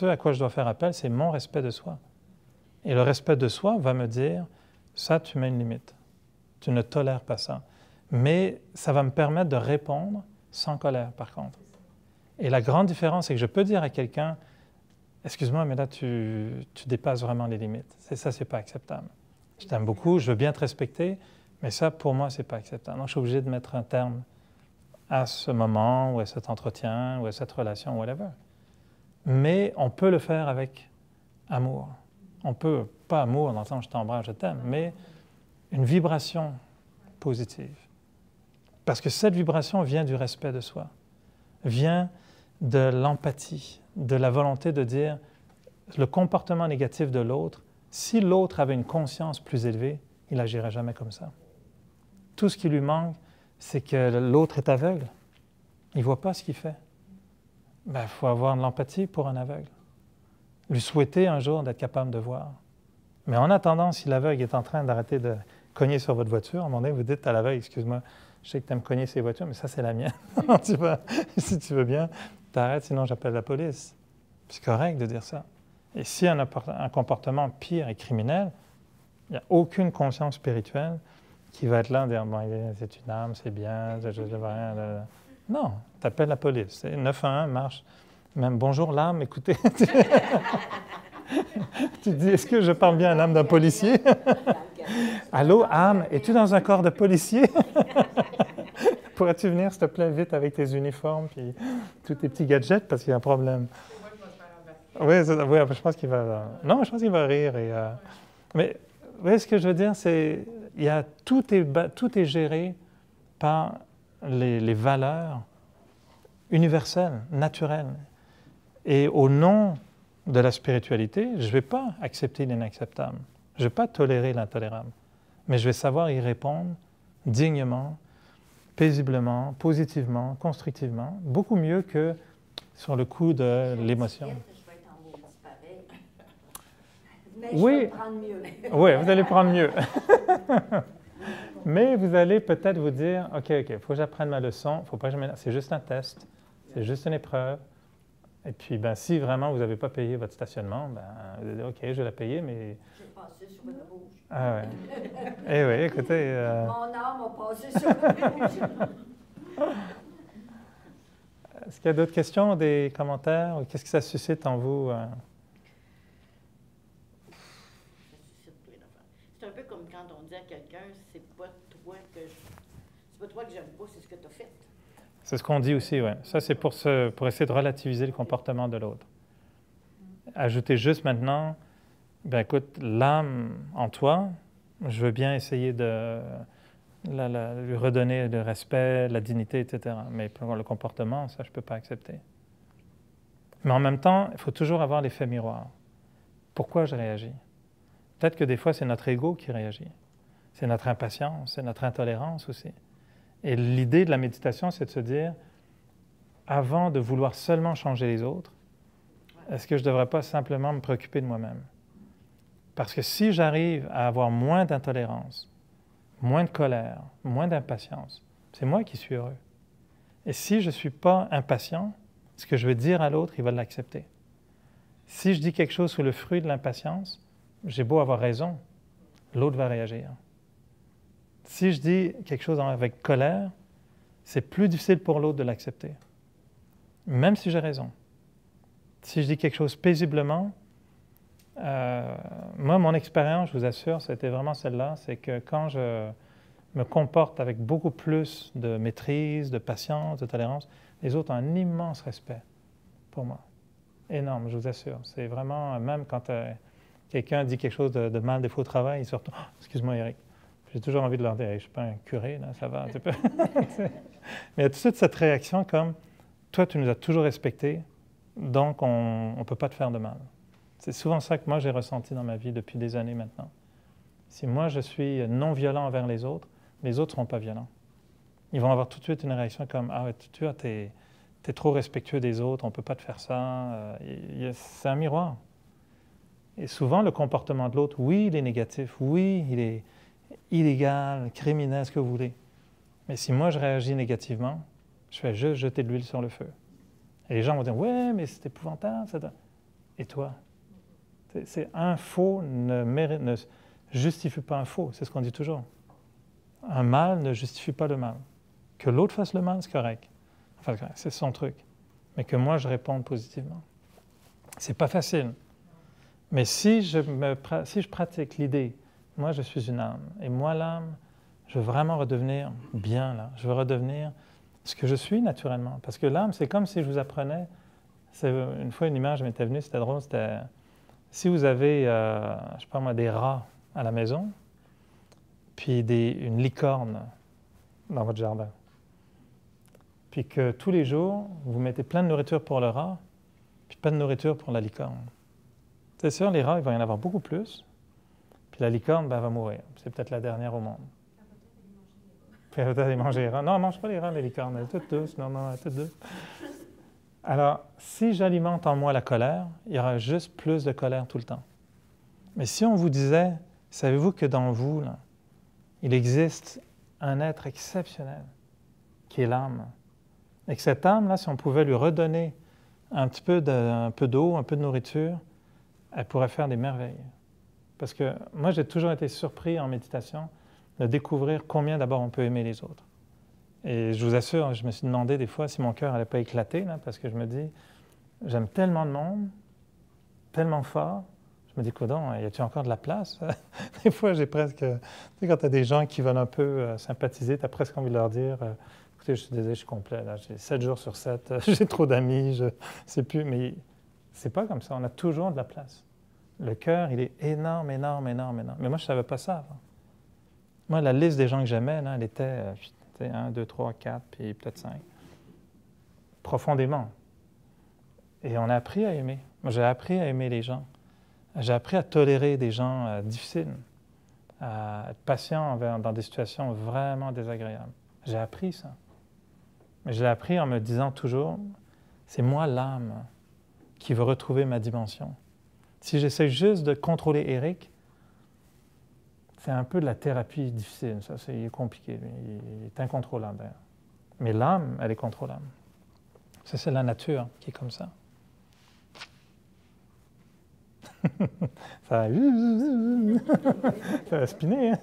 A: à quoi je dois faire appel, c'est mon respect de soi. Et le respect de soi va me dire, ça, tu mets une limite. Tu ne tolères pas ça. Mais ça va me permettre de répondre sans colère, par contre. Et la grande différence, c'est que je peux dire à quelqu'un, excuse-moi, mais là, tu dépasses vraiment les limites. Ça, c'est pas acceptable. Je t'aime beaucoup, je veux bien te respecter, mais ça, pour moi, c'est pas acceptable. Donc, je suis obligé de mettre un terme à ce moment, ou à cet entretien, ou à cette relation, whatever. Mais on peut le faire avec amour. On peut, pas amour dans le sens je t'embrasse, je t'aime, mais une vibration positive. Parce que cette vibration vient du respect de soi, vient de l'empathie, de la volonté de dire le comportement négatif de l'autre, si l'autre avait une conscience plus élevée, il n'agirait jamais comme ça. Tout ce qui lui manque, c'est que l'autre est aveugle. Il ne voit pas ce qu'il fait. Il faut avoir de l'empathie pour un aveugle. Lui souhaiter un jour d'être capable de voir. Mais en attendant, si l'aveugle est en train d'arrêter de cogner sur votre voiture, à un moment donné, vous dites à l'aveugle, excuse-moi, je sais que tu aimes cogner ces voitures, mais ça, c'est la mienne. Si tu veux bien, t'arrêtes, sinon j'appelle la police. C'est correct de dire ça. Et si un comportement pire et criminel, il n'y a aucune conscience spirituelle qui va être là et dire, bon, c'est une âme, c'est bien, je ne veux rien. Non, tu appelles la police. 911 marche. Même bonjour l'âme, écoutez. Tu dis, est-ce que je parle bien à l'âme d'un policier? Allô, âme, es-tu dans un corps de policier? Pourrais-tu venir, s'il te plaît, vite avec tes uniformes et tous tes petits gadgets parce qu'il y a un problème. Oui, je pense qu'il va. Non, je pense qu'il va rire. Mais vous voyez, ce que je veux dire, c'est tout est géré par les valeurs universelles, naturelles. Et au nom de la spiritualité, je ne vais pas accepter l'inacceptable. Je ne vais pas tolérer l'intolérable. Mais je vais savoir y répondre dignement, paisiblement, positivement, constructivement, beaucoup mieux que sur le coup de l'émotion.
B: Je vais être en maudit pareil. Mais
A: Oui.
B: je vais prendre mieux.
A: Oui, vous allez prendre mieux. Mais vous allez peut-être vous dire, OK, il faut que j'apprenne ma leçon, faut pas que c'est juste un test, c'est juste une épreuve. Et puis, si vraiment vous n'avez pas payé votre stationnement, vous allez dire, OK, je vais la payer, mais...
B: J'ai passé sur le rouge.
A: Ah ouais. Eh oui, écoutez...
B: Mon âme a passé sur le rouge.
A: Est-ce qu'il y a d'autres questions, des commentaires? Qu'est-ce que ça suscite en vous?
E: Ça suscite plein d'affaires. C'est un peu comme quand on dit à quelqu'un, c'est pas toi que j'aime pas, c'est ce que tu as fait.
A: C'est ce qu'on dit aussi, oui. Ça, c'est pour essayer de relativiser le comportement de l'autre. Ajouter juste maintenant, écoute, l'âme en toi, je veux bien essayer de lui redonner le respect, la dignité, etc. Mais pour le comportement, ça, je ne peux pas accepter. Mais en même temps, il faut toujours avoir l'effet miroir. Pourquoi je réagis? Peut-être que des fois, c'est notre ego qui réagit. C'est notre impatience, c'est notre intolérance aussi. Et l'idée de la méditation, c'est de se dire, avant de vouloir seulement changer les autres, est-ce que je ne devrais pas simplement me préoccuper de moi-même? Parce que si j'arrive à avoir moins d'intolérance, moins de colère, moins d'impatience, c'est moi qui suis heureux. Et si je ne suis pas impatient, ce que je veux dire à l'autre, il va l'accepter. Si je dis quelque chose sous le fruit de l'impatience, j'ai beau avoir raison, l'autre va réagir. Si je dis quelque chose avec colère, c'est plus difficile pour l'autre de l'accepter, même si j'ai raison. Si je dis quelque chose paisiblement, moi, mon expérience, je vous assure, c'était vraiment celle-là, c'est que quand je me comporte avec beaucoup plus de maîtrise, de patience, de tolérance, les autres ont un immense respect pour moi. Énorme, je vous assure. C'est vraiment, même quand quelqu'un dit quelque chose de mal, des faux au travail, ils sortent, oh, excuse-moi Eric. J'ai toujours envie de leur dire, hey, je ne suis pas un curé, là, ça va un petit peu. Mais il y a tout de suite cette réaction comme, toi, tu nous as toujours respectés, donc on ne peut pas te faire de mal. C'est souvent ça que moi, j'ai ressenti dans ma vie depuis des années maintenant. Si moi, je suis non violent envers les autres ne seront pas violents. Ils vont avoir tout de suite une réaction comme, ah, tu as tu es trop respectueux des autres, on ne peut pas te faire ça. C'est un miroir. Et souvent, le comportement de l'autre, oui, il est négatif, oui, il est illégal, criminel, ce que vous voulez. Mais si moi, je réagis négativement, je fais juste jeter de l'huile sur le feu. Et les gens vont dire, ouais, mais c'est épouvantable. Et toi? Un faux ne justifie pas un faux, c'est ce qu'on dit toujours. Un mal ne justifie pas le mal. Que l'autre fasse le mal, c'est correct. Enfin, c'est son truc. Mais que moi, je réponde positivement. C'est pas facile. Mais si je pratique l'idée, moi, je suis une âme. Et moi, l'âme, je veux vraiment redevenir bien, là. Je veux redevenir ce que je suis naturellement. Parce que l'âme, c'est comme si je vous apprenais. Une fois, une image m'était venue, c'était drôle. C'était si vous avez, je sais pas moi, des rats à la maison, puis une licorne dans votre jardin, puis que tous les jours, vous mettez plein de nourriture pour le rat, puis pas de nourriture pour la licorne. C'est sûr, les rats, il va y en avoir beaucoup plus, puis la licorne, ben, elle va mourir. C'est peut-être la dernière au monde. Puis elle va peut-être manger les rats. Non, elle ne mange pas les rats, les licornes. Elle est toute douce. Non, elle est toute douce. Alors, si j'alimente en moi la colère, il y aura juste plus de colère tout le temps. Mais si on vous disait, savez-vous que dans vous, là, il existe un être exceptionnel qui est l'âme. Et que cette âme-là, si on pouvait lui redonner un peu d'eau, un peu de nourriture, elle pourrait faire des merveilles. Parce que moi, j'ai toujours été surpris en méditation de découvrir combien d'abord on peut aimer les autres. Et je vous assure, je me suis demandé des fois si mon cœur n'allait pas éclater, là, parce que je me dis, j'aime tellement de monde, tellement fort, je me dis, coudonc, y a-t-il encore de la place? Des fois, j'ai presque... Tu sais, quand tu as des gens qui veulent un peu sympathiser, tu as presque envie de leur dire, écoutez, je suis désolé, je suis complet, là, j'ai 7 jours sur 7, j'ai trop d'amis, je ne sais plus, mais c'est pas comme ça, on a toujours de la place. Le cœur, il est énorme, énorme, énorme, énorme. Mais moi, je ne savais pas ça avant. Moi, la liste des gens que j'aimais, là, elle était 1, 2, 3, 4, puis peut-être 5. Profondément. Et on a appris à aimer. Moi, j'ai appris à aimer les gens. J'ai appris à tolérer des gens difficiles, à être patient dans des situations vraiment désagréables. J'ai appris ça. Mais je l'ai appris en me disant toujours, c'est moi l'âme qui veut retrouver ma dimension. Si j'essaie juste de contrôler Eric, c'est un peu de la thérapie difficile. Ça, c'est compliqué. Il est incontrôlable d'ailleurs. Mais l'âme, elle est contrôlable. Ça, c'est la nature qui est comme ça. Ça va spinner. Hein?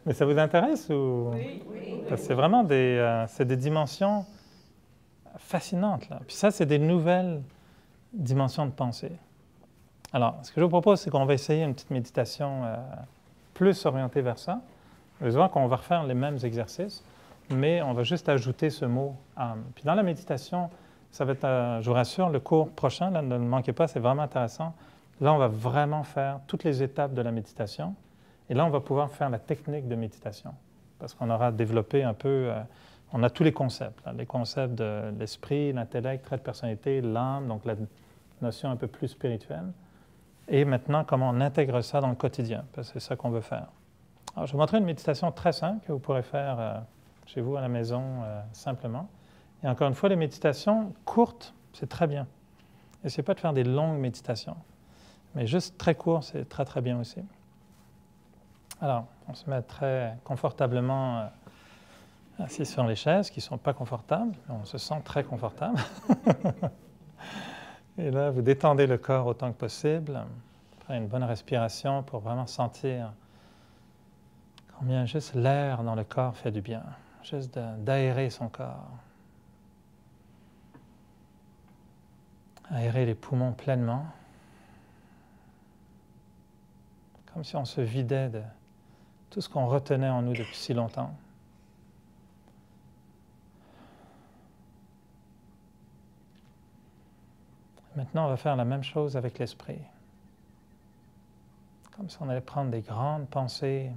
A: Mais ça vous intéresse ou...
E: Oui.
A: Parce que c'est vraiment des dimensions fascinantes, là. Puis ça, c'est des nouvelles dimensions de pensée. Alors, ce que je vous propose, c'est qu'on va essayer une petite méditation plus orientée vers ça. Vous allez voir qu'on va refaire les mêmes exercices, mais on va juste ajouter ce mot « âme ». Puis dans la méditation, ça va être, je vous rassure, le cours prochain, là, ne le manquez pas, c'est vraiment intéressant. Là, on va vraiment faire toutes les étapes de la méditation. Et là, on va pouvoir faire la technique de méditation. Parce qu'on aura développé un peu, on a tous les concepts. Là, les concepts de l'esprit, l'intellect, trait de personnalité, l'âme, donc la notion un peu plus spirituelle. Et maintenant, comment on intègre ça dans le quotidien, parce que c'est ça qu'on veut faire. Alors, je vais vous montrer une méditation très simple que vous pourrez faire chez vous à la maison simplement. Et encore une fois, les méditations courtes, c'est très bien. Essayez pas de faire des longues méditations, mais juste très court, c'est très très bien aussi. Alors, on se met très confortablement assis sur les chaises, qui ne sont pas confortables, mais on se sent très confortable. Et là, vous détendez le corps autant que possible. Prenez une bonne respiration pour vraiment sentir combien juste l'air dans le corps fait du bien. Juste d'aérer son corps. Aérer les poumons pleinement. Comme si on se vidait de tout ce qu'on retenait en nous depuis si longtemps. Maintenant, on va faire la même chose avec l'esprit. Comme si on allait prendre des grandes pensées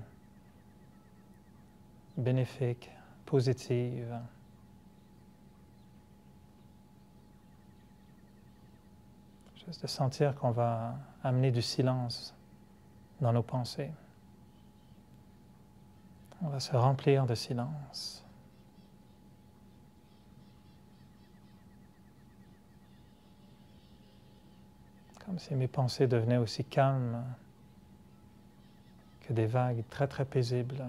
A: bénéfiques, positives. Juste de sentir qu'on va amener du silence dans nos pensées. On va se remplir de silence. Comme si mes pensées devenaient aussi calmes que des vagues très très paisibles.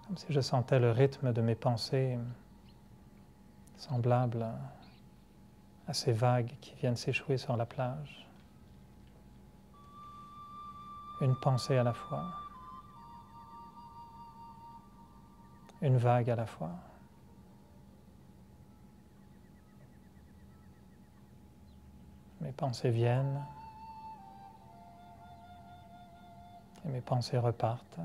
A: Comme si je sentais le rythme de mes pensées semblable à ces vagues qui viennent s'échouer sur la plage. Une pensée à la fois, une vague à la fois. Mes pensées viennent et mes pensées repartent.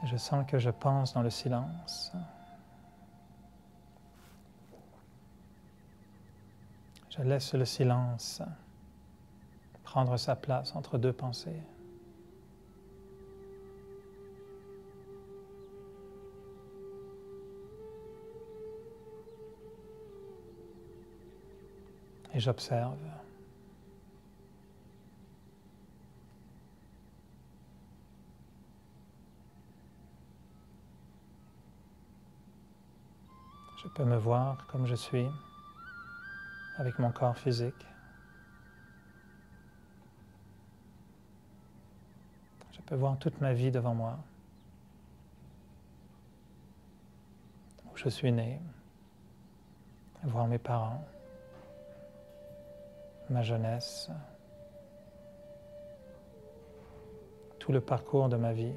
A: Et je sens que je pense dans le silence. Je laisse le silence prendre sa place entre deux pensées. Et j'observe. Je peux me voir comme je suis, avec mon corps physique. Je peux voir toute ma vie devant moi, où je suis né, voir mes parents, ma jeunesse, tout le parcours de ma vie.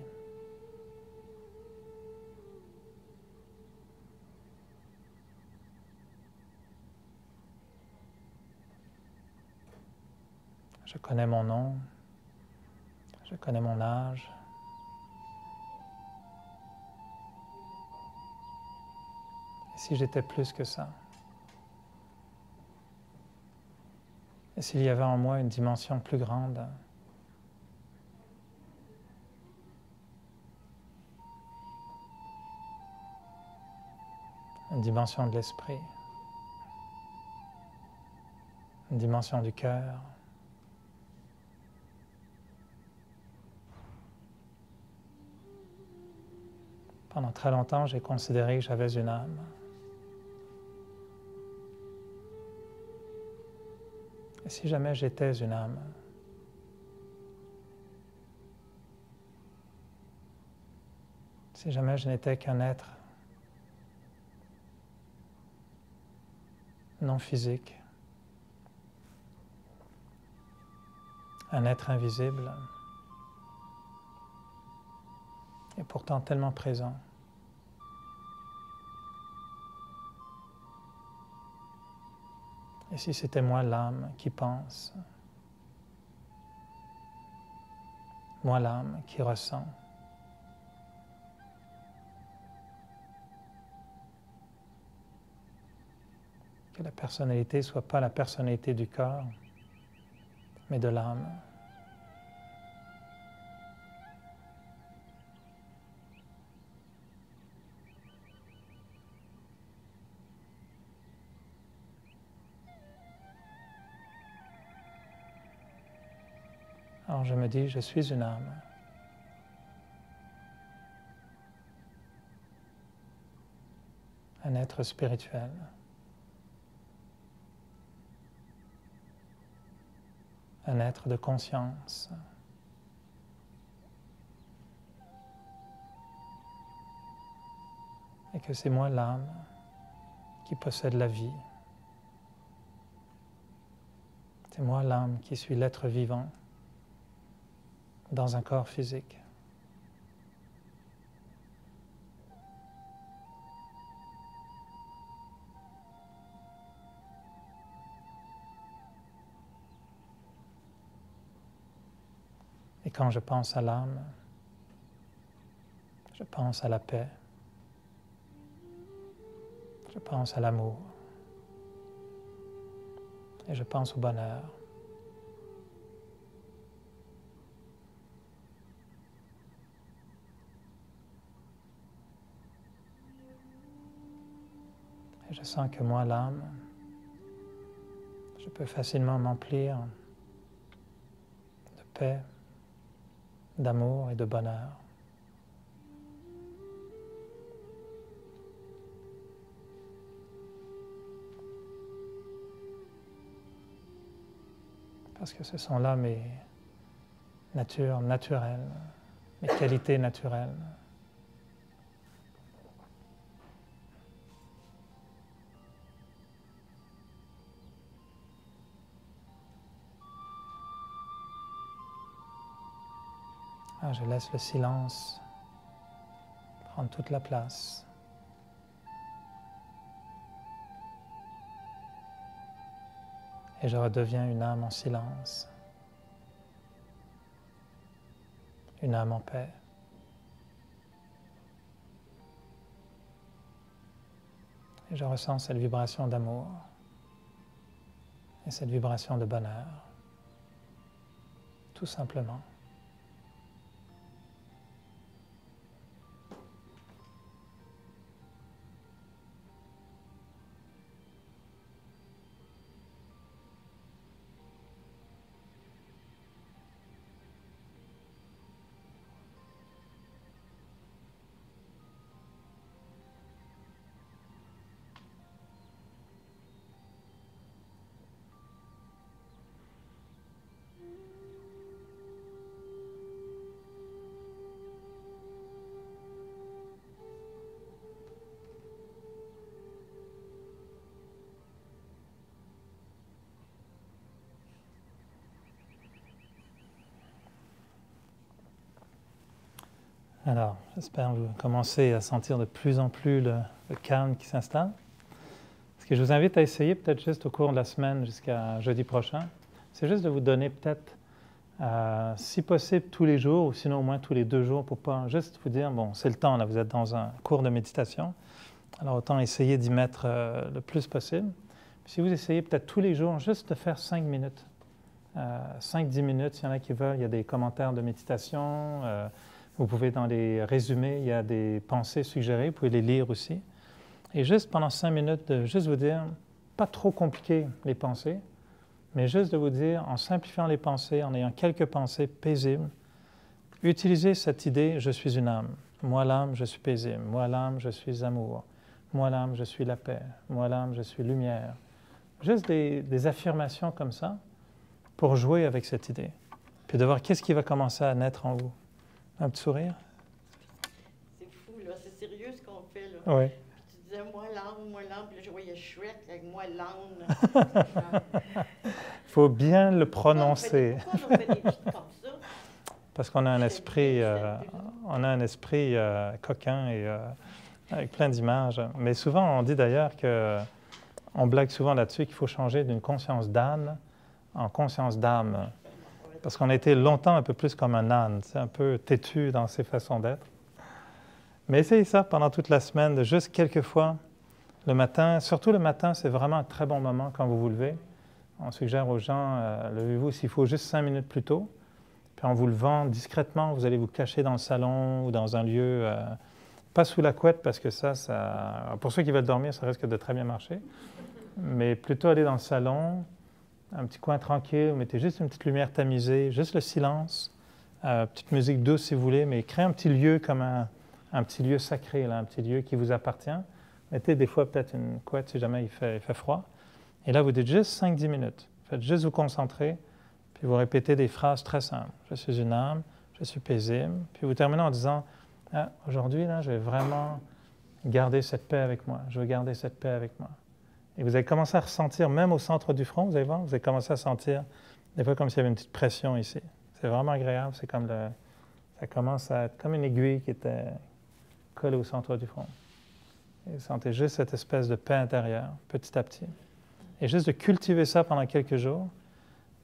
A: Je connais mon nom, je connais mon âge. Et si j'étais plus que ça? Et s'il y avait en moi une dimension plus grande? Une dimension de l'esprit, une dimension du cœur. Pendant très longtemps, j'ai considéré que j'avais une âme. Et si jamais j'étais une âme? Si jamais je n'étais qu'un être non physique, un être invisible, et pourtant tellement présent. Et si c'était moi l'âme qui pense, moi l'âme qui ressent, que la personnalité ne soit pas la personnalité du corps, mais de l'âme. Alors je me dis, je suis une âme. Un être spirituel. Un être de conscience. Et que c'est moi l'âme qui possède la vie. C'est moi l'âme qui suis l'être vivant dans un corps physique. Et quand je pense à l'âme, je pense à la paix, je pense à l'amour et je pense au bonheur. Et je sens que moi, l'âme, je peux facilement m'emplir de paix, d'amour et de bonheur. Parce que ce sont là mes natures naturelles, mes qualités naturelles. Je laisse le silence prendre toute la place. Et je redeviens une âme en silence, une âme en paix. Et je ressens cette vibration d'amour et cette vibration de bonheur, tout simplement. Alors, j'espère que vous commencez à sentir de plus en plus le calme qui s'installe. Ce que je vous invite à essayer, peut-être juste au cours de la semaine jusqu'à jeudi prochain, c'est juste de vous donner peut-être, si possible, tous les jours, ou sinon au moins tous les 2 jours, pour pas juste vous dire, bon, c'est le temps, là, vous êtes dans un cours de méditation, alors autant essayer d'y mettre le plus possible. Puis si vous essayez peut-être tous les jours, juste de faire 5 minutes, 5-10 minutes, s'il y en a qui veulent, il y a des commentaires de méditation, vous pouvez, dans les résumés, il y a des pensées suggérées, vous pouvez les lire aussi. Et juste pendant 5 minutes, de juste vous dire, pas trop compliqué les pensées, mais juste de vous dire, en simplifiant les pensées, en ayant quelques pensées paisibles, utilisez cette idée, je suis une âme. Moi l'âme, je suis paisible. Moi l'âme, je suis amour. Moi l'âme, je suis la paix. Moi l'âme, je suis lumière. Juste des affirmations comme ça pour jouer avec cette idée. Puis de voir qu'est-ce qui va commencer à naître en vous. Un petit sourire?
E: C'est fou, là. C'est sérieux ce qu'on fait, là.
A: Oui.
E: Puis tu disais, moi l'âme, puis là, je voyais Shrek avec moi l'âne.
A: Il faut bien le prononcer.
E: Pourquoi on fait des petites comme ça?
A: Parce qu'on a un esprit, coquin et avec plein d'images. Mais souvent, on dit d'ailleurs on blague souvent là-dessus qu'il faut changer d'une conscience d'âne en conscience d'âme. Parce qu'on a été longtemps un peu plus comme un âne, un peu têtu dans ses façons d'être. Mais essayez ça pendant toute la semaine, de juste quelques fois le matin. Surtout le matin, c'est vraiment un très bon moment quand vous vous levez. On suggère aux gens, levez-vous s'il faut juste 5 minutes plus tôt. Puis en vous levant discrètement, vous allez vous cacher dans le salon ou dans un lieu, pas sous la couette, parce que ça, pour ceux qui veulent dormir, ça risque de très bien marcher. Mais plutôt aller dans le salon, un petit coin tranquille, vous mettez juste une petite lumière tamisée, juste le silence, petite musique douce si vous voulez, mais créez un petit lieu comme un petit lieu sacré, là, un petit lieu qui vous appartient. Mettez des fois peut-être une couette si jamais il fait froid. Et là, vous dites juste 5-10 minutes. Faites juste vous concentrer, puis vous répétez des phrases très simples. Je suis une âme, je suis paisible. Puis vous terminez en disant, aujourd'hui, là, je vais vraiment garder cette paix avec moi. Je veux garder cette paix avec moi. Et vous allez commencer à ressentir, même au centre du front, vous allez voir, vous allez commencer à sentir des fois comme s'il y avait une petite pression ici. C'est vraiment agréable, c'est comme ça commence à être comme une aiguille qui était collée au centre du front. Et vous sentez juste cette espèce de paix intérieure, petit à petit. Et juste de cultiver ça pendant quelques jours,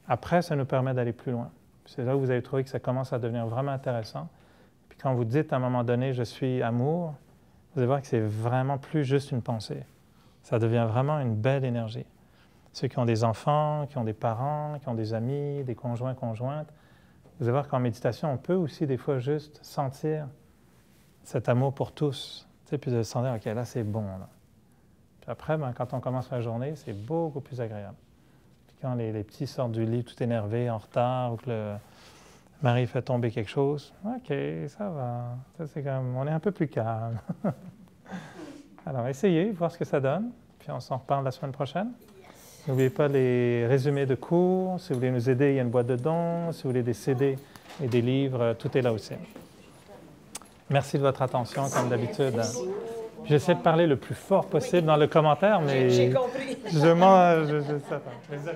A: après, ça nous permet d'aller plus loin. C'est là où vous allez trouver que ça commence à devenir vraiment intéressant. Puis quand vous dites à un moment donné, je suis amour, vous allez voir que c'est vraiment plus juste une pensée. Ça devient vraiment une belle énergie. Ceux qui ont des enfants, qui ont des parents, qui ont des amis, des conjoints, conjointes, vous allez voir qu'en méditation, on peut aussi des fois juste sentir cet amour pour tous. Puis de sentir, OK, là, c'est bon. Là. Puis après, quand on commence la journée, c'est beaucoup plus agréable. Puis quand les petits sortent du lit tout énervés, en retard, ou que Marie fait tomber quelque chose. OK, ça va. Ça, c'est comme, on est un peu plus calme. Alors, essayez, voir ce que ça donne. Puis on s'en reparle la semaine prochaine. N'oubliez pas les résumés de cours. Si vous voulez nous aider, il y a une boîte de dons. Si vous voulez des CD et des livres, tout est là aussi. Merci de votre attention, comme d'habitude. J'essaie de parler le plus fort possible dans le commentaire, mais
E: J'ai compris.
A: je